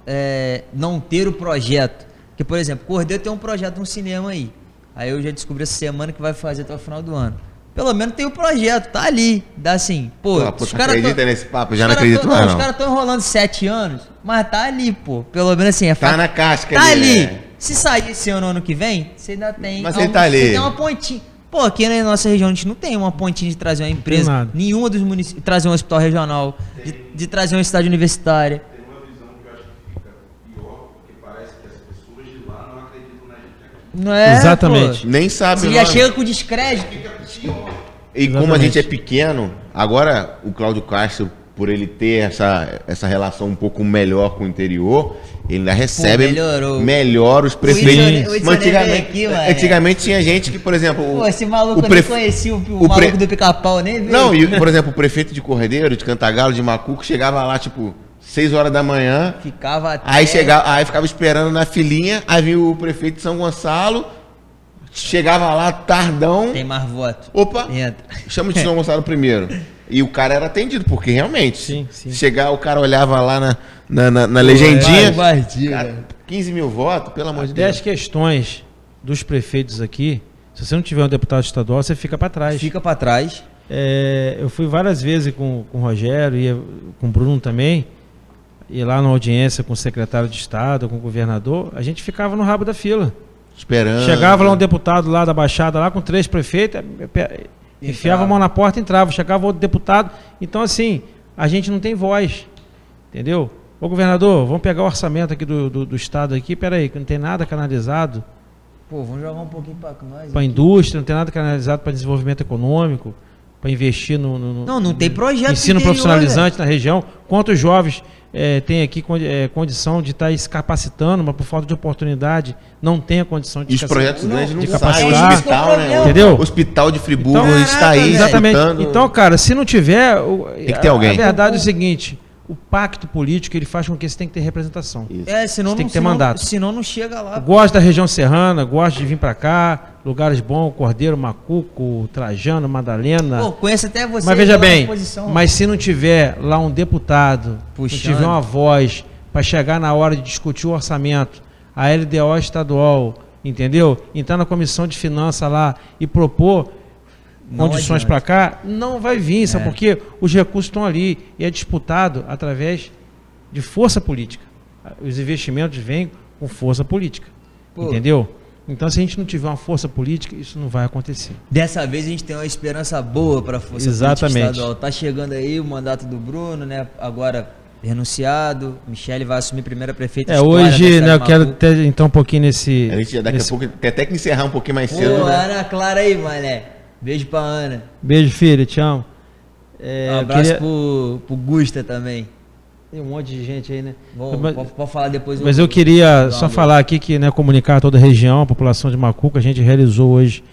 não ter o projeto. Porque, por exemplo, o Cordeiro tem um projeto no cinema aí. Aí eu já descobri essa semana que vai fazer até o final do ano. Pelo menos tem o projeto, tá ali. Dá assim, os caras acredita nesse papo, já não acredito mais, não. Os caras estão enrolando 7 anos, mas tá ali, pô. Pelo menos assim, tá na casca tá ali. Né? Se sair esse ano ou ano que vem, você ainda tem... Mas ele tá ali. Você tem uma pontinha. Pô, aqui na nossa região a gente não tem uma pontinha de trazer uma empresa, nenhuma dos municípios, trazer um hospital regional, de trazer uma cidade universitária. Tem uma visão que eu acho que fica pior, Não é, Exatamente. pô. Nem sabe Você o já nome. chega com descrédito. E como a Exatamente. gente é pequeno, agora o Cláudio Castro, por ele ter essa relação um pouco melhor com o interior, ele ainda recebe melhorou. melhor os O prefeitos. Whitson Mas nem veio aqui, mano. antigamente tinha gente que, por exemplo, Pô, esse maluco eu nem conhecia o maluco do Pica-Pau, nem veio. Não, e, por exemplo, o prefeito de Cordeiro, de Cantagalo, de Macuco, chegava lá, tipo, 6 horas da manhã, Ficava até... aí ficava esperando na filinha, aí vinha o prefeito de São Gonçalo, chegava lá tardão, Tem mais voto. opa, Entra. chama de São Gonçalo primeiro. E o cara era atendido, porque realmente, Sim. chegar, o cara olhava lá na legendinha, Vardia, cara, velho. 15 mil votos, pelo amor de Até as Deus. questões dos prefeitos aqui, se você não tiver um deputado estadual, você fica para trás. Fica pra trás. Eu fui várias vezes com o Rogério e com o Bruno também, e lá na audiência com o secretário de Estado, com o governador, a gente ficava no rabo da fila. Esperando. Chegava lá um deputado lá da Baixada, lá com 3 prefeitos, enfiava a mão na porta e entrava. Chegava outro deputado. Então, assim, a gente não tem voz. Entendeu? Ô governador, vamos pegar o orçamento aqui do Estado aqui. Peraí, que não tem nada canalizado Pô, vamos jogar um pouquinho pra nós. para a indústria, não tem nada canalizado para desenvolvimento econômico, para investir no Não tem projeto ensino interior, profissionalizante na região. Quantos jovens têm aqui condição de estar se capacitando, mas por falta de oportunidade não tem a condição de E os projetos grandes não de saem. capacitar. O hospital, né? Entendeu? O Hospital de Friburgo Então, está aí. Exatamente. disputando. Então, cara, se não tiver. Tem que ter alguém. A verdade é o seguinte: o pacto político ele faz com que você tem que ter representação. Isso. Senão Você tem não, que ter senão, mandato. senão não chega lá. Gosto da região serrana, gosto de vir pra cá, lugares bons, Cordeiro, Macuco, Trajano, Madalena. Pô, conheço até você. Mas veja lá na bem, posição. mas se não tiver lá um deputado, Puxando. não tiver uma voz para chegar na hora de discutir o orçamento, a LDO estadual, entendeu? Entrar na comissão de finanças lá e propor Não condições adianta. para cá, não vai vir, sabe por quê? Os recursos estão ali e é disputado através de força política. Os investimentos vêm com força política, Pô. entendeu? Então, se a gente não tiver uma força política, isso não vai acontecer. Dessa vez a gente tem uma esperança boa para a força Exatamente. política estadual. Tá chegando aí o mandato do Bruno, né? Agora renunciado. Michele vai assumir primeira prefeita. Hoje, né, eu quero até entrar um pouquinho nesse. A gente daqui a pouco tem até que encerrar um pouquinho mais cedo. Pô, Né? Ana Clara aí, mané. Beijo pra Ana. Beijo, filho, te amo. Um eu abraço queria- pro Gusta também. Tem um monte de gente aí, né? Pode falar depois. Mas eu queria Dá só uma falar aqui que, né, comunicar a toda a região, a população de Macuco, a gente realizou hoje,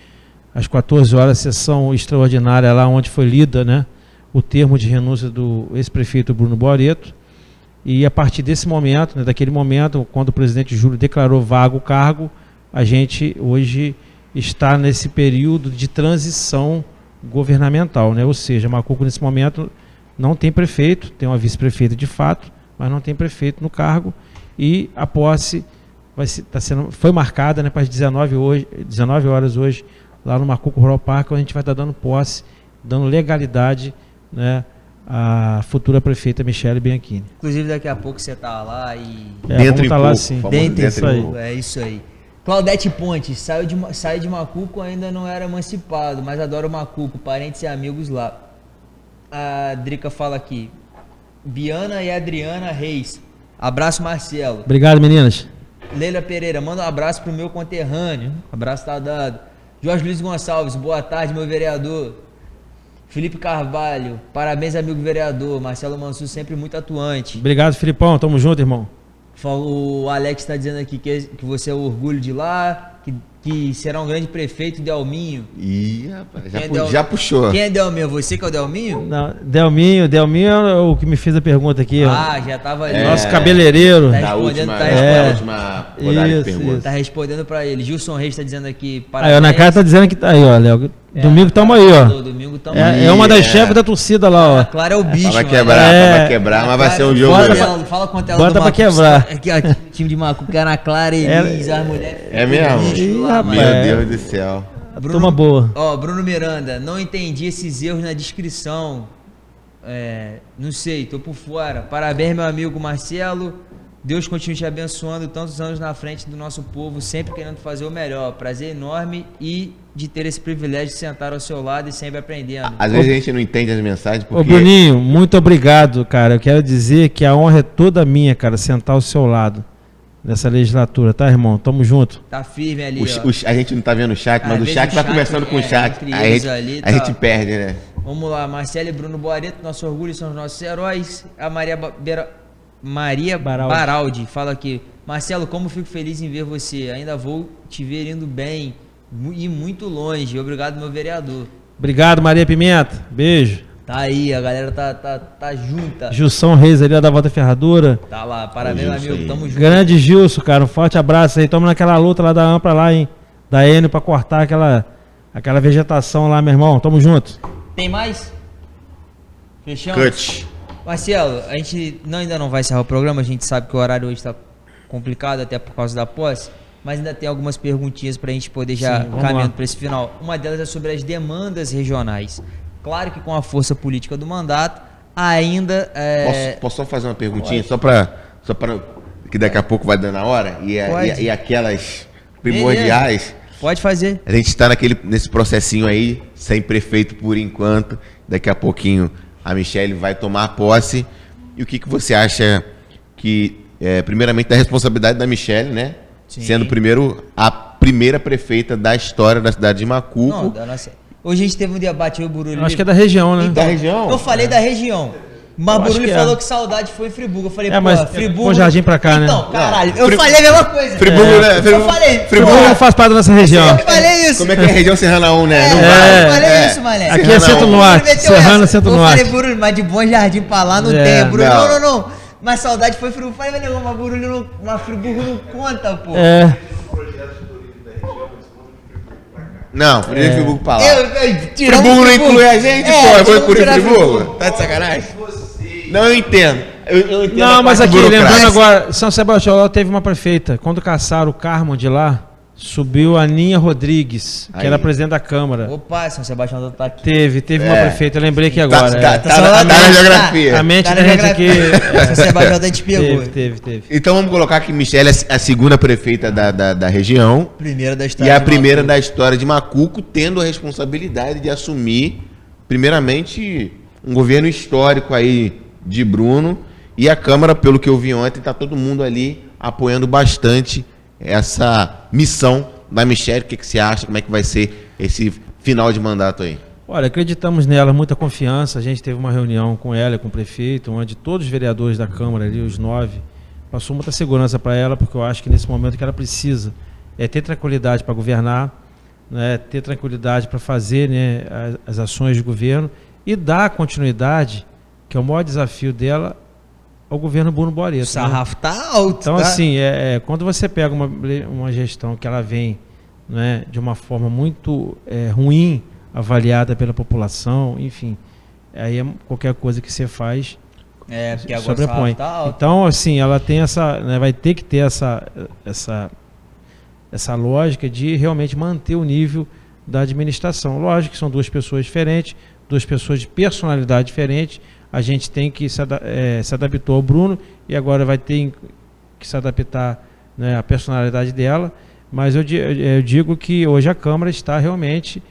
às 14 horas, a sessão extraordinária lá onde foi lida, né, o termo de renúncia do ex-prefeito Bruno Boareto. E a partir desse momento, né, daquele momento, quando o presidente Júlio declarou vago o cargo, a gente hoje está nesse período de transição governamental, né? Ou seja, Macuco nesse momento não tem prefeito, tem uma vice-prefeita de fato, mas não tem prefeito no cargo e a posse foi marcada, né, para as 19 horas hoje, lá no Macuco Rural Park, onde a gente vai estar dando posse, dando legalidade, né, à futura prefeita Michele Bianchini. Inclusive daqui a pouco você tá lá e... Vamos estar lá sim. famoso Dentro isso aí. É isso aí. Claudete Pontes, saiu de Macuco, ainda não era emancipado, mas adoro Macuco, parentes e amigos lá. A Drica fala aqui. Biana e Adriana Reis. Abraço, Marcelo. Obrigado, meninas. Leila Pereira, manda um abraço pro meu conterrâneo. Abraço tá dado. Jorge Luiz Gonçalves, boa tarde, meu vereador. Felipe Carvalho, parabéns, amigo vereador. Marcelo Mansur, sempre muito atuante. Obrigado, Filipão. Tamo junto, irmão. O Alex está dizendo aqui que você é o orgulho de lá, que será um grande prefeito, Delminho. Ih, rapaz, Quem é já puxou. Quem é Delminho? Você que é o Delminho? Não, Delminho é o que me fez a pergunta aqui. Ah, já tava ali. Nosso cabeleireiro. Tá Na respondendo, última, tá na respondendo. última rodada de Isso, perguntas. Tá respondendo pra ele. Gilson Reis tá dizendo aqui. Aí, a Ana Clara tá dizendo que tá aí, ó, Léo. Domingo tamo aí, ó. Domingo tamo aí. É uma das É. chefes da torcida lá, A ó. Clara é o bicho, Vai mano. quebrar, mas vai ser um jogo. Bota legal. pra- Fala quanto ela bota do pra Macuco. quebrar. Aqui, ó, time de Macuco, Ana Clara, Elis, as mulheres. É mesmo? Bicho lá, Ih, rapaz. mano. Meu Deus do céu. Turma boa. Ó, Bruno Miranda, não entendi esses erros na descrição. Não sei, tô por fora. Parabéns, meu amigo Marcelo. Deus continue te abençoando tantos anos na frente do nosso povo, sempre querendo fazer o melhor. Prazer enorme e de ter esse privilégio de sentar ao seu lado e sempre aprendendo. Às vezes a gente não entende as mensagens Ô, porque Bruninho, muito obrigado, cara. Eu quero dizer que a honra é toda minha, cara, sentar ao seu lado. nessa legislatura, tá, irmão? Tamo junto. Tá firme ali, A gente não tá vendo o chat, mas Às o vezes chat o vai chat conversando com o chat. entre A eles gente, ali, a tá. gente perde, né? Vamos lá, Marcelo e Bruno Boareto, nosso orgulho, são os nossos heróis. A Maria Baraldi fala aqui: Marcelo, como fico feliz em ver você. Ainda vou te ver indo bem e muito longe. Obrigado, meu vereador. Obrigado, Maria Pimenta. Beijo. Tá aí, a galera tá junta. Gilson Reis ali da Volta Ferradura. Tá lá, parabéns, Ô, Gilson amigo. aí. Tamo junto. Grande Gilson, cara. Um forte abraço aí. Tamo naquela luta lá da Ampla lá, hein? Da Enio pra cortar aquela vegetação lá, meu irmão. Tamo junto. Tem mais? Fechamos? Cut. Marcelo, a gente ainda não vai encerrar o programa, a gente sabe que o horário hoje está complicado, até por causa da posse, mas ainda tem algumas perguntinhas para a gente poder já Sim, vamos caminhando lá. para esse final. Uma delas é sobre as demandas regionais. Claro que com a força política do mandato, ainda... Posso só fazer uma perguntinha? Só pra que daqui a pouco vai dando a hora? Pode. E aquelas primordiais. Pode fazer. A gente está nesse processinho aí, sem prefeito por enquanto. Daqui a pouquinho a Michelle vai tomar posse. E o que você acha que, primeiramente, da responsabilidade da Michelle, né? Sim. Sendo a primeira prefeita da história da cidade de Macuco. Não, da nossa... Hoje a gente teve um debate, eu e o Burulho. Eu acho que é da região, né? Da região? Eu falei da região. Mas Eu o acho Burulho que é. falou que saudade foi em Friburgo. Eu falei, mas Friburgo... com Jardim pra cá, né? Então, caralho, eu Fri- falei a mesma coisa. Friburgo, né? Eu falei, Friburgo não faz parte da nossa região. Eu falei isso. Como é que é a região Serrana 1, né? Não É. vai. Eu falei isso, mané. Aqui é Serrana Centro-Norte. Meteu Serrano, essa. Centro-Norte. Eu falei, Burulho, mas de Bom Jardim pra lá não É, tem. Burulho, não. não. Mas saudade foi Friburgo. Eu falei, mas Burulho não... Mas Friburgo não conta, pô. É. Não, por exemplo, Friburgo pra lá. Tiramos Friburgo não Friburgo. inclui a gente, É, pô. Eu vou vamos incluir tirar Friburgo? Tá de sacanagem? Não, eu entendo. Eu entendo Não, a mas parte aqui, burocrática. lembrando agora, São Sebastião teve uma prefeita. Quando caçaram o Carmo de lá, subiu a Aninha Rodrigues, que Aí. era presidente da Câmara. Opa, São Sebastião tá aqui. Teve uma prefeita, eu lembrei aqui Tá, agora. tá, é. tá na geografia. A mente Tá da na gente aqui. geografia. São Sebastião a gente pegou. Teve. Então vamos colocar que Michelle é a segunda prefeita da região Primeira da e história. a de primeira Macuco. da história de Macuco, tendo a responsabilidade de assumir, primeiramente, um governo histórico aí de Bruno. E a Câmara, pelo que eu vi ontem, está todo mundo ali apoiando bastante essa missão da Michelle. O que você acha? Como é que vai ser esse final de mandato aí? Olha, acreditamos nela, muita confiança. A gente teve uma reunião com ela, com o prefeito, onde todos os vereadores da Câmara ali, os 9, passou muita segurança para ela, porque eu acho que nesse momento o que ela precisa é ter tranquilidade para governar, né, ter tranquilidade para fazer, né, as ações de governo e dar continuidade, que é o maior desafio dela, ao governo Bruno O Boareto. Né? sarrafo tá alto, Então, tá? assim, quando você pega uma gestão que ela vem, né, de uma forma muito ruim, avaliada pela população, enfim, aí qualquer coisa que você faz Porque agora sobrepõe. o sarrafo tá alto. Então, assim, ela tem né, vai ter que ter essa lógica de realmente manter o nível da administração. Lógico que são duas pessoas diferentes, duas pessoas de personalidade diferente. A gente tem que se adaptou ao Bruno e agora vai ter que se adaptar, né, à personalidade dela. Mas eu digo que hoje a Câmara está realmente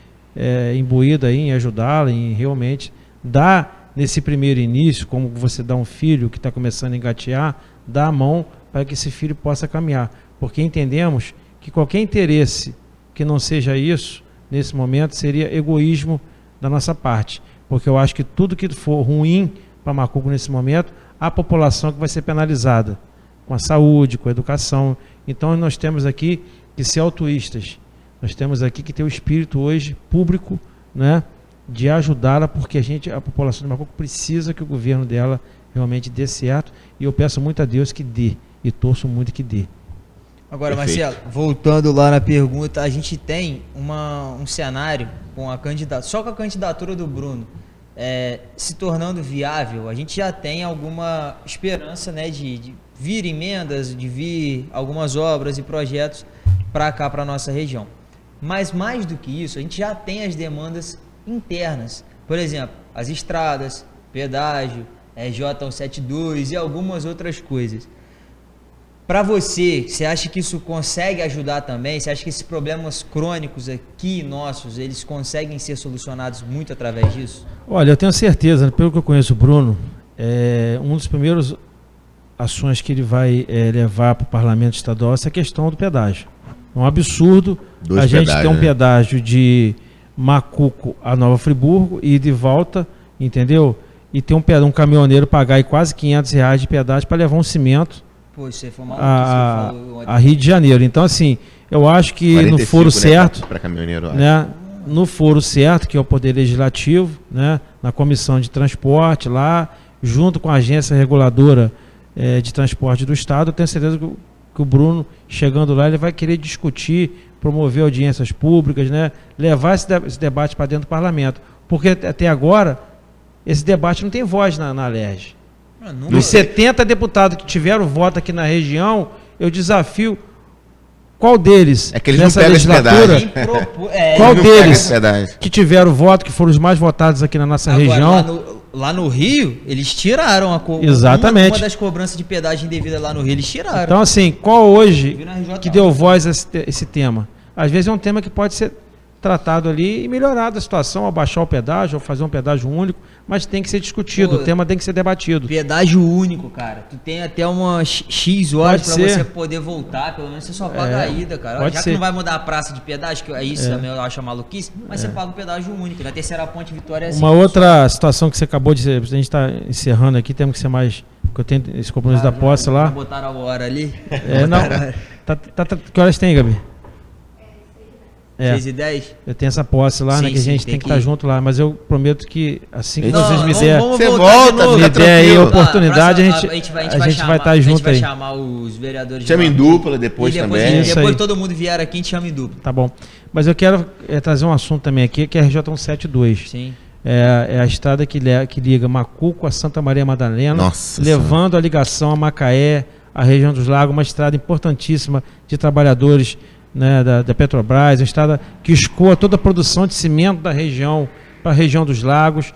imbuída em ajudá-la, em realmente dar nesse primeiro início, como você dá um filho que está começando a engatear, dá a mão para que esse filho possa caminhar. Porque entendemos que qualquer interesse que não seja isso, nesse momento, seria egoísmo da nossa parte. Porque eu acho que tudo que for ruim para Macuco nesse momento, a população que vai ser penalizada com a saúde, com a educação. Então nós temos aqui que ser altruístas. Nós temos aqui que ter o espírito hoje público, né, de ajudá-la, porque a população de Macuco precisa que o governo dela realmente dê certo. E eu peço muito a Deus que dê, e torço muito que dê. Agora, Perfeito. Marcelo, voltando lá na pergunta, a gente tem um cenário com só com a candidatura do Bruno se tornando viável, a gente já tem alguma esperança, né, de vir emendas, de vir algumas obras e projetos para cá, para nossa região. Mas mais do que isso, a gente já tem as demandas internas. Por exemplo, as estradas, pedágio, J172 e algumas outras coisas. Para você acha que isso consegue ajudar também? Você acha que esses problemas crônicos aqui nossos, eles conseguem ser solucionados muito através disso? Olha, eu tenho certeza, pelo que eu conheço o Bruno, um dos primeiros ações que ele vai levar para o parlamento estadual, essa questão do pedágio. É um absurdo a gente ter um pedágio de Macuco a Nova Friburgo e de volta, entendeu? E ter um caminhoneiro pagar aí quase R$500 de pedágio para levar um cimento a Rio de Janeiro. Então, assim, eu acho que no foro certo, para caminhoneiro, né? No foro certo, que é o Poder Legislativo, né? Na Comissão de Transporte lá, junto com a Agência Reguladora de Transporte do Estado, eu tenho certeza que o Bruno, chegando lá, ele vai querer discutir, promover audiências públicas, né? Levar esse debate para dentro do parlamento. Porque até agora, esse debate não tem voz na Alerj. Dos 70 deputados que tiveram voto aqui na região, eu desafio qual deles, que eles nessa legislatura, qual deles que tiveram voto, que foram os mais votados aqui na nossa região. Lá no Rio, eles tiraram Exatamente. Uma das cobranças de pedágio indevida lá no Rio, eles tiraram. Então, assim, qual hoje que deu voz a esse tema? Às vezes é um tema que pode ser tratado ali e melhorado a situação, abaixar o pedágio, ou fazer um pedágio único, mas tem que ser discutido, o tema tem que ser debatido. Pedágio único, cara. Tu tem até umas X horas para você poder voltar, pelo menos você só paga a ida, cara. Já que não vai mudar a praça de pedágio, que é isso também eu acho maluquice, mas você paga o pedágio único. Na terceira ponte Vitória é assim. Uma outra situação que você acabou de dizer, a gente está encerrando aqui, temos que ser mais, porque eu tenho esse compromisso da posse lá. Botaram a hora ali? Não. Que horas tem, Gabi? 6h10? Eu tenho essa posse lá, né? Que a gente tem que estar junto lá. Mas eu prometo que assim que vocês me der, me der aí a oportunidade, a gente vai estar junto aí. A gente vai chamar os vereadores. Chama em dupla depois também. Depois todo mundo vier aqui, a gente chama em dupla. Tá bom. Mas eu quero trazer um assunto também aqui, que é a RJ 172. Sim. É a estrada que liga Macuco a Santa Maria Madalena, levando a ligação a Macaé, a região dos Lagos, uma estrada importantíssima de trabalhadores, né, da Petrobras, uma estrada que escoa toda a produção de cimento da região para a região dos Lagos.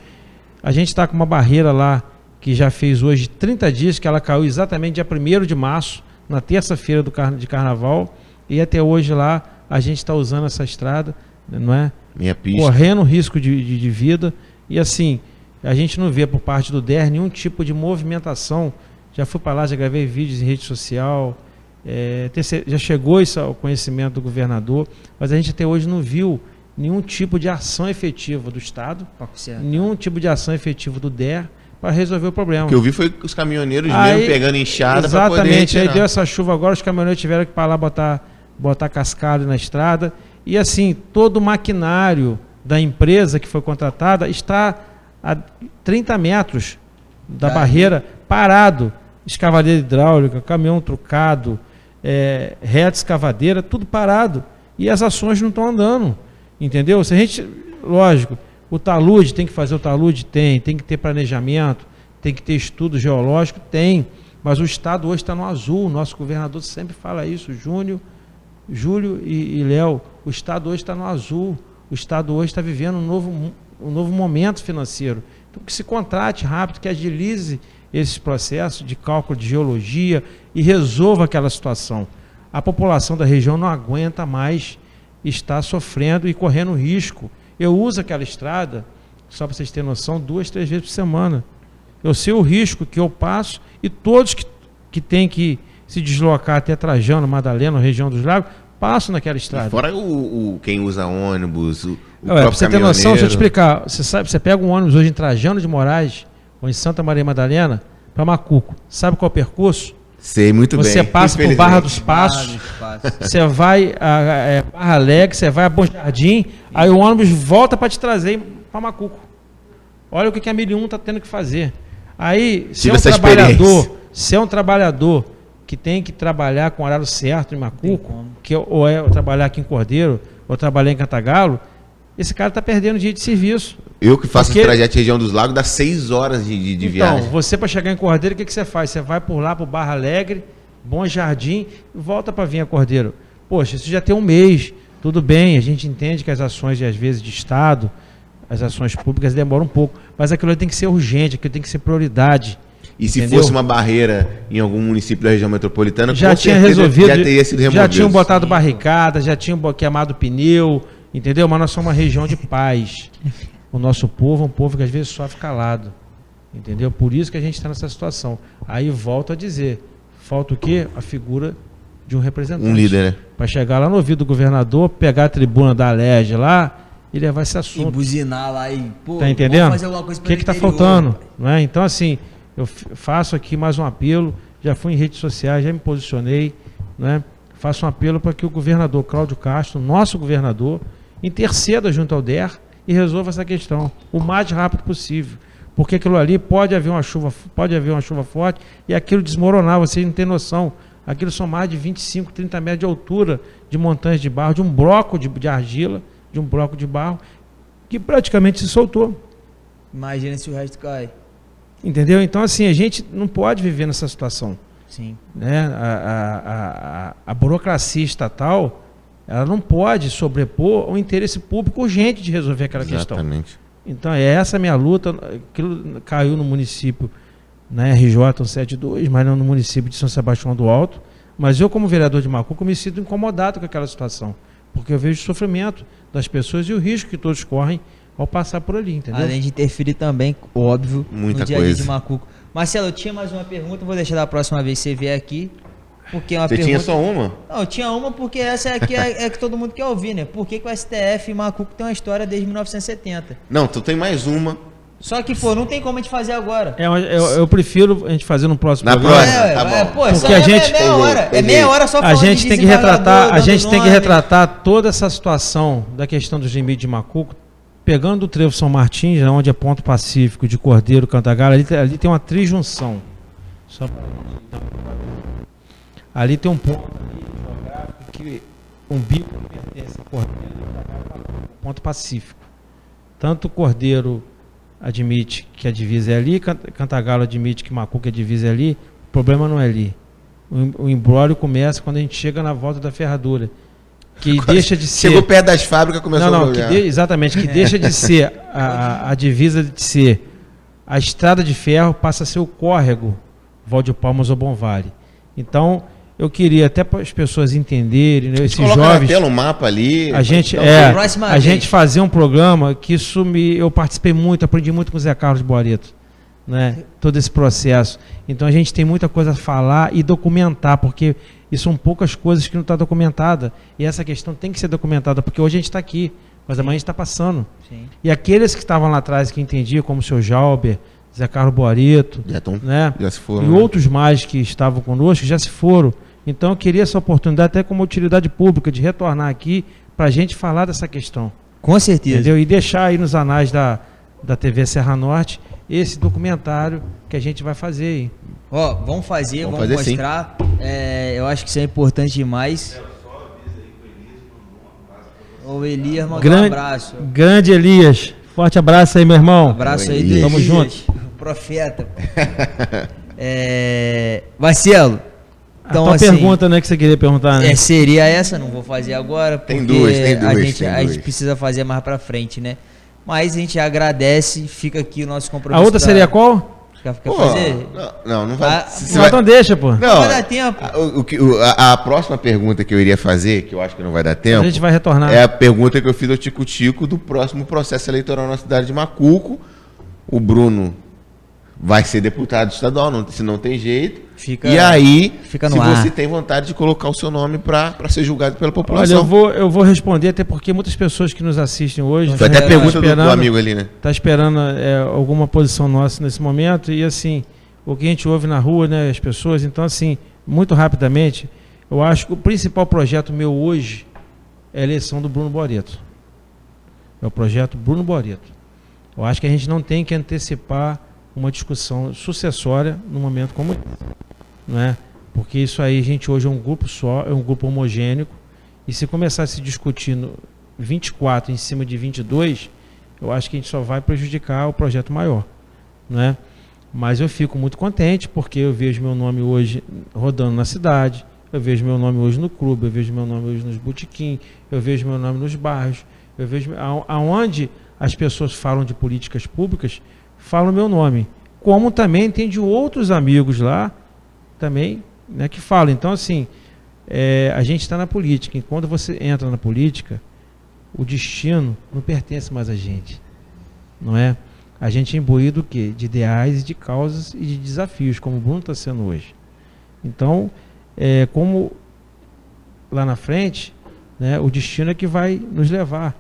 A gente está com uma barreira lá que já fez hoje 30 dias, que ela caiu exatamente dia 1º de março, na terça-feira de carnaval, e até hoje lá a gente está usando essa estrada, não é? Minha pista. Correndo risco de vida, e assim, a gente não vê por parte do DER nenhum tipo de movimentação. Já fui para lá, já gravei vídeos em rede social, já chegou isso ao conhecimento do governador, mas a gente até hoje não viu nenhum tipo de ação efetiva do Estado, nenhum tipo de ação efetiva do DER para resolver o problema. O que eu vi foi os caminhoneiros mesmo pegando enxada para poder exatamente, aí deu essa chuva agora, os caminhoneiros tiveram que ir para lá botar cascalho na estrada, e assim, todo o maquinário da empresa que foi contratada está a 30 metros da barreira, parado, escavadeira hidráulica, caminhão trucado, reta escavadeira, tudo parado, e as ações não estão andando, entendeu? Se a gente, lógico, o talude tem que fazer o talude, tem que ter planejamento, tem que ter estudo geológico, mas o Estado hoje está no azul, o nosso governador sempre fala isso, Júlio e Léo, o Estado hoje está no azul, o Estado hoje está vivendo um novo momento financeiro, então que se contrate rápido, que agilize esses processos de cálculo de geologia e resolva aquela situação. A população da região não aguenta mais estar sofrendo e correndo risco. Eu uso aquela estrada, só para vocês terem noção, 2, 3 vezes por semana. Eu sei o risco que eu passo, e todos que têm que se deslocar até Trajano, Madalena, região dos Lagos, passam naquela estrada. E fora quem usa ônibus, o pra você ter noção, deixa eu te explicar. Você pega um ônibus hoje em Trajano de Moraes, ou em Santa Maria Madalena, para Macuco. Sabe qual é o percurso? Sei muito bem. Você passa por Barra dos Passos, você vai a Barra Alegre, você vai a Bom Jardim, aí o ônibus volta para te trazer para Macuco. Olha o que a 1001 está tendo que fazer. Aí, se é um trabalhador que tem que trabalhar com horário certo em Macuco, ou trabalhar aqui em Cordeiro, ou trabalhar em Cantagalo, esse cara está perdendo dia de serviço. Eu que faço esse trajeto região dos Lagos, dá 6 horas de viagem. Então, você para chegar em Cordeiro, o que você faz? Você vai por lá para o Barra Alegre, Bom Jardim, e volta para vir a Cordeiro. Poxa, isso já tem um mês, tudo bem, a gente entende que as ações, às vezes, de Estado, as ações públicas demoram um pouco, mas aquilo tem que ser urgente, aquilo tem que ser prioridade. E se fosse uma barreira em algum município da região metropolitana, já tinha resolvido, já teria sido removido. Já tinham botado barricada, já tinham queimado pneu, entendeu? Mas nós somos uma região de paz. O nosso povo é um povo que às vezes sofre calado. entendeu? Por isso que a gente está nessa situação. Aí volto a dizer, falta o quê? A figura de um representante. Um líder, né? Para chegar lá no ouvido do governador, pegar a tribuna da Alerj lá e levar esse E assunto. buzinar lá e, pô, Tá entendendo? vamos fazer alguma coisa O que está interior. faltando? Não é? Então, assim, eu faço aqui mais um apelo, já fui em redes sociais, já me posicionei, né? Faço um apelo para que o governador Cláudio Castro, nosso governador, interceda junto ao DER e resolva essa questão o mais rápido possível. Porque aquilo ali pode haver uma chuva forte e aquilo desmoronar, vocês não têm noção. Aquilo são mais de 25, 30 metros de altura de montanhas de barro, de um bloco de argila, de um bloco de barro, que praticamente se soltou. Imagina se o resto cai. Entendeu? Então, assim, a gente não pode viver nessa situação. Sim. Né? A burocracia estatal, ela não pode sobrepor o interesse público urgente de resolver aquela questão. Exatamente. Então, é essa a minha luta. Aquilo caiu no município, na RJ 172, mas não no município de São Sebastião do Alto. Mas eu, como vereador de Macuco, me sinto incomodado com aquela situação, porque eu vejo o sofrimento das pessoas e o risco que todos correm ao passar por ali, entendeu? Além de interferir também, óbvio, Muita no dia a dia coisa. de Macuco. Marcelo, eu tinha mais uma pergunta, vou deixar da próxima vez que você vier aqui. Porque é uma Você pergunta... tinha só uma? Não, eu tinha uma porque essa aqui é que todo mundo quer ouvir, né? Por que o STF e Macuco tem uma história desde 1970? Não, tu tem mais uma. Só que, pô, não tem como a gente fazer agora. Eu prefiro a gente fazer no próximo Na programa. próxima? Tá bom. Pô, Porque só a gente- é meia hora. É meia hora só A falando gente de tem que retratar, desembargador, a gente dando tem que nome. retratar toda essa situação da questão dos limites de Macuco, pegando o trevo São Martins, né, onde é ponto pacífico de Cordeiro, Cantagalo, ali tem uma trijunção. Só pra- ali tem um ponto geográfico que um bico pertence a Cordeiro, Cantagalo, ponto pacífico. Tanto Cordeiro admite que a divisa é ali, Cantagalo admite que Macuco a divisa é ali, o problema não é ali. O imbróglio começa quando a gente chega na volta da ferradura, que deixa de ser... Chegou perto das fábricas, começou Não, a que olhar. exatamente, que deixa de ser a divisa de ser a estrada de ferro, passa a ser o córrego Valde Palmas ou Bom Vale. Então, eu queria até para as pessoas entenderem, né, esses Coloca jovens... na tela um mapa ali. A gente, Então, próxima a vez. gente fazer um programa que eu participei muito, aprendi muito com o Zé Carlos Boareto, né? Todo esse processo. Então a gente tem muita coisa a falar e documentar, porque isso são poucas coisas que não está documentada. E essa questão tem que ser documentada, porque hoje a gente está aqui, mas amanhã a gente está passando. Sim. E aqueles que estavam lá atrás, que entendiam, como o seu Jalber, Zé Carlos Boareto, né? já se foram. E né? outros mais que estavam conosco já se foram. Então eu queria essa oportunidade, até como utilidade pública, de retornar aqui para a gente falar dessa questão. Com certeza. Entendeu? E deixar aí nos anais da TV Serra Norte esse documentário que a gente vai fazer aí. Ó, vamos fazer, vamos fazer, sim. mostrar. Eu acho que isso é importante demais. O Elias mandou um abraço. Grande Elias. Forte abraço aí, meu irmão. Abraço Oi, aí do Elias. Tamo Elias, junto. o profeta. Marcelo, A então tua assim, pergunta, né, que você queria perguntar, né? seria essa, não vou fazer agora, porque Tem duas, a gente duas. precisa fazer mais pra frente, né? Mas a gente agradece, fica aqui o nosso compromisso. A outra seria qual? Quer Pô, fazer? não vai. Ah, se Não, vai- então deixa, pô. Não, vai dar tempo. a próxima pergunta que eu iria fazer, que eu acho que não vai dar A tempo, gente vai retornar. é a pergunta que eu fiz ao Tico Tico do próximo processo eleitoral na cidade de Macuco. O Bruno vai ser deputado estadual, se não tem jeito. Fica- e aí, fica se no ar. você tem vontade de colocar o seu nome para ser julgado pela Olha, população. eu vou responder, até porque muitas pessoas que nos assistem hoje... Foi até É, pergunta do esperando- amigo ali, né? Está esperando alguma posição nossa nesse momento e assim, o que a gente ouve na rua, né, as pessoas, então assim, muito rapidamente, eu acho que o principal projeto meu hoje é a eleição do Bruno Boareto. É o projeto Bruno Boareto. Eu acho que a gente não tem que antecipar uma discussão sucessória num momento como esse, não é? Porque isso aí, a gente hoje é um grupo só, é um grupo homogêneo, e se começar a se discutir no 24 em cima de 22, eu acho que a gente só vai prejudicar o projeto maior, não é? Mas eu fico muito contente porque eu vejo meu nome hoje rodando na cidade, eu vejo meu nome hoje no clube, eu vejo meu nome hoje nos botequim, eu vejo meu nome nos bairros, eu vejo aonde as pessoas falam de políticas públicas, falam meu nome. Como também tem de outros amigos lá também, né, que falam. Então, assim, a gente está na política, e quando você entra na política, o destino não pertence mais a gente, não é? a gente é imbuído do quê? De ideais, de causas e de desafios, como o Bruno está sendo hoje. Então, como lá na frente, né, o destino é que vai nos levar,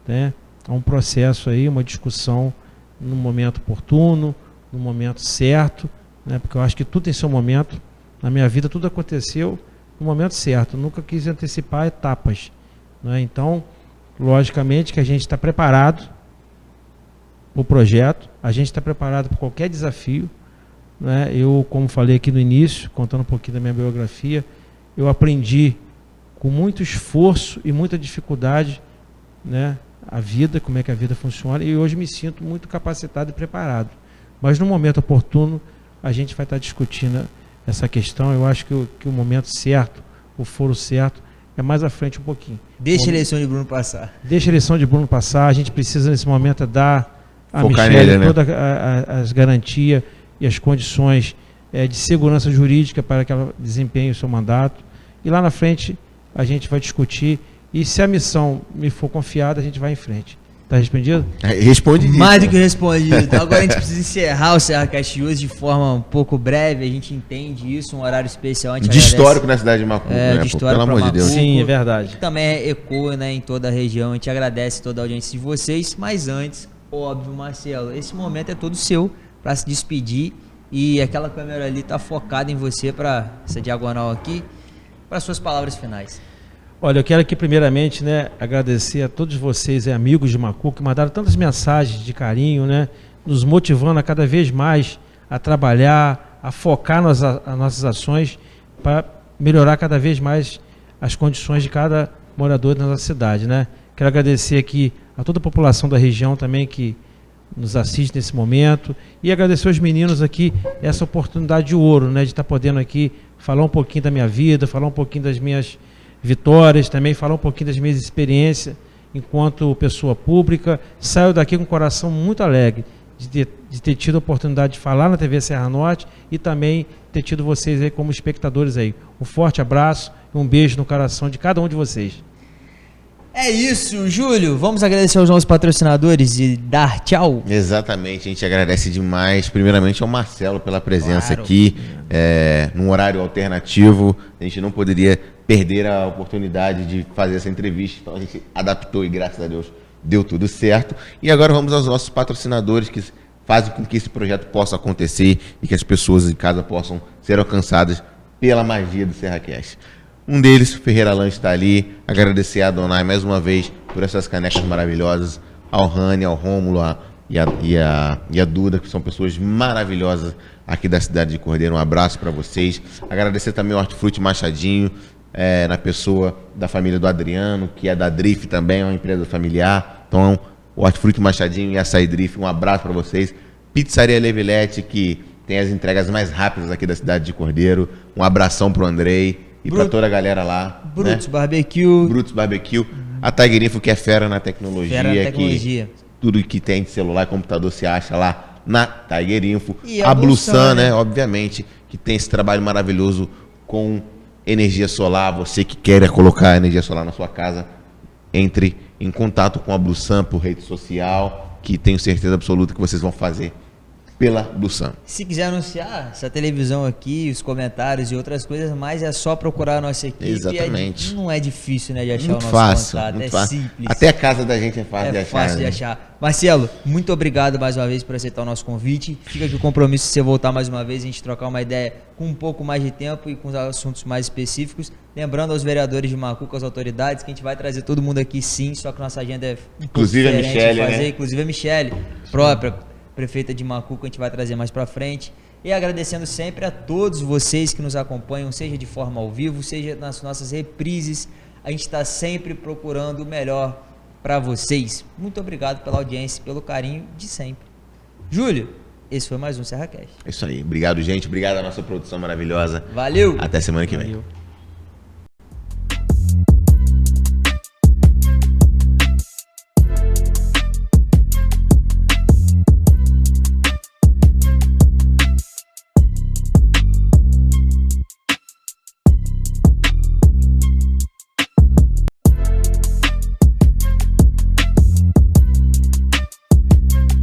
né, a um processo aí, uma discussão no momento oportuno, no momento certo, né, porque eu acho que tudo tem seu momento. Na minha vida tudo aconteceu no momento certo. Eu nunca quis antecipar etapas, né? Então, logicamente que a gente está preparado para o projeto, a gente está preparado para qualquer desafio, né? Eu, como falei aqui no início, contando um pouquinho da minha biografia, eu aprendi com muito esforço e muita dificuldade, né, a vida, como é que a vida funciona, e hoje me sinto muito capacitado e preparado. Mas no momento oportuno, a gente vai estar discutindo essa questão. Eu acho que o momento certo, o foro certo, é mais à frente um pouquinho. Deixa a eleição de Bruno passar. Deixa a eleição de Bruno passar. A gente precisa, nesse momento, dar a Focar Michele nele, né? todas as garantias e as condições de segurança jurídica para que ela desempenhe o seu mandato. E lá na frente, a gente vai discutir. E se a missão me for confiada, a gente vai em frente. Está respondido? Responde isso. Mais do que respondido. Então agora a gente precisa encerrar o SerraCast hoje de forma um pouco breve. A gente entende isso, um horário especial. A gente De agradece. histórico na cidade de Macuco, né? De Pô, histórico pelo pra amor de Deus. Macuco. Sim, é verdade. Que também ecoa, né, em toda a região. A gente agradece toda a audiência de vocês. Mas antes, óbvio, Marcelo, esse momento é todo seu para se despedir. E aquela câmera ali está focada em você, para essa diagonal aqui, para suas palavras finais. Olha, eu quero aqui primeiramente, né, agradecer a todos vocês, amigos de Macuco, que mandaram tantas mensagens de carinho, né, nos motivando a cada vez mais a trabalhar, a focar nas nossas ações para melhorar cada vez mais as condições de cada morador da nossa cidade, né. Quero agradecer aqui a toda a população da região também que nos assiste nesse momento, e agradecer aos meninos aqui essa oportunidade de ouro, né, de estar podendo aqui falar um pouquinho da minha vida, falar um pouquinho das minhas vitórias, também falar um pouquinho das minhas experiências enquanto pessoa pública. Saio daqui com o coração muito alegre de ter tido a oportunidade de falar na TV Serra Norte e também ter tido vocês aí como espectadores aí. Um forte abraço e um beijo no coração de cada um de vocês. É isso, Júlio. Vamos agradecer aos nossos patrocinadores e dar tchau. Exatamente, a gente agradece demais, primeiramente ao Marcelo pela presença Claro. aqui, num horário alternativo. A gente não poderia perder a oportunidade de fazer essa entrevista, então a gente adaptou e graças a Deus deu tudo certo. E agora vamos aos nossos patrocinadores que fazem com que esse projeto possa acontecer e que as pessoas em casa possam ser alcançadas pela magia do SerraCast. Um deles, Ferreira Lanche, está ali. Agradecer a Adonai mais uma vez por essas canecas maravilhosas, ao Rani, ao Rômulo e a Duda, que são pessoas maravilhosas aqui da cidade de Cordeiro. Um abraço para vocês. Agradecer também ao Hortifruti Machadinho, na pessoa da família do Adriano, que é da Drift também, é uma empresa familiar. Então, o Hortifruti Machadinho e a Açaí Drift, um abraço para vocês. Pizzaria Levilete, que tem as entregas mais rápidas aqui da cidade de Cordeiro. Um abração pro Andrei. E para toda a galera lá. Brutus, né? Barbecue. Brutus Barbecue. A Tiger Info, que é fera na tecnologia. Fera na tecnologia. Que tudo que tem de celular e computador se acha lá na Tiger Info. E a Blue Sun, Sun, né? Obviamente, que tem esse trabalho maravilhoso com energia solar. Você que quer colocar energia solar na sua casa, entre em contato com a Blue Sun por rede social, que tenho certeza absoluta que vocês vão fazer pela Blue Sun. Se quiser anunciar essa televisão aqui, os comentários e outras coisas mais, é só procurar a nossa equipe. Exatamente. Não é difícil, né, de achar Muito o nosso fácil, contato. muito É fácil. simples. Até a casa da gente é fácil de É achar. fácil de né? achar. Marcelo, muito obrigado mais uma vez por aceitar o nosso convite. Fica aqui o compromisso de você voltar mais uma vez, a gente trocar uma ideia com um pouco mais de tempo e com os assuntos mais específicos. Lembrando aos vereadores de Macuco, às autoridades, que a gente vai trazer todo mundo aqui sim, só que nossa agenda é um Inclusive a pouco diferente Michele, de fazer. né? Inclusive a Michele, própria prefeita de Macuco, a gente vai trazer mais pra frente. E agradecendo sempre a todos vocês que nos acompanham, seja de forma ao vivo, seja nas nossas reprises. A gente está sempre procurando o melhor para vocês. Muito obrigado pela audiência, pelo carinho de sempre. Júlio, esse foi mais um SerraCast. É isso aí. Obrigado, gente. Obrigado à nossa produção maravilhosa. Valeu! Até semana que vem. Valeu.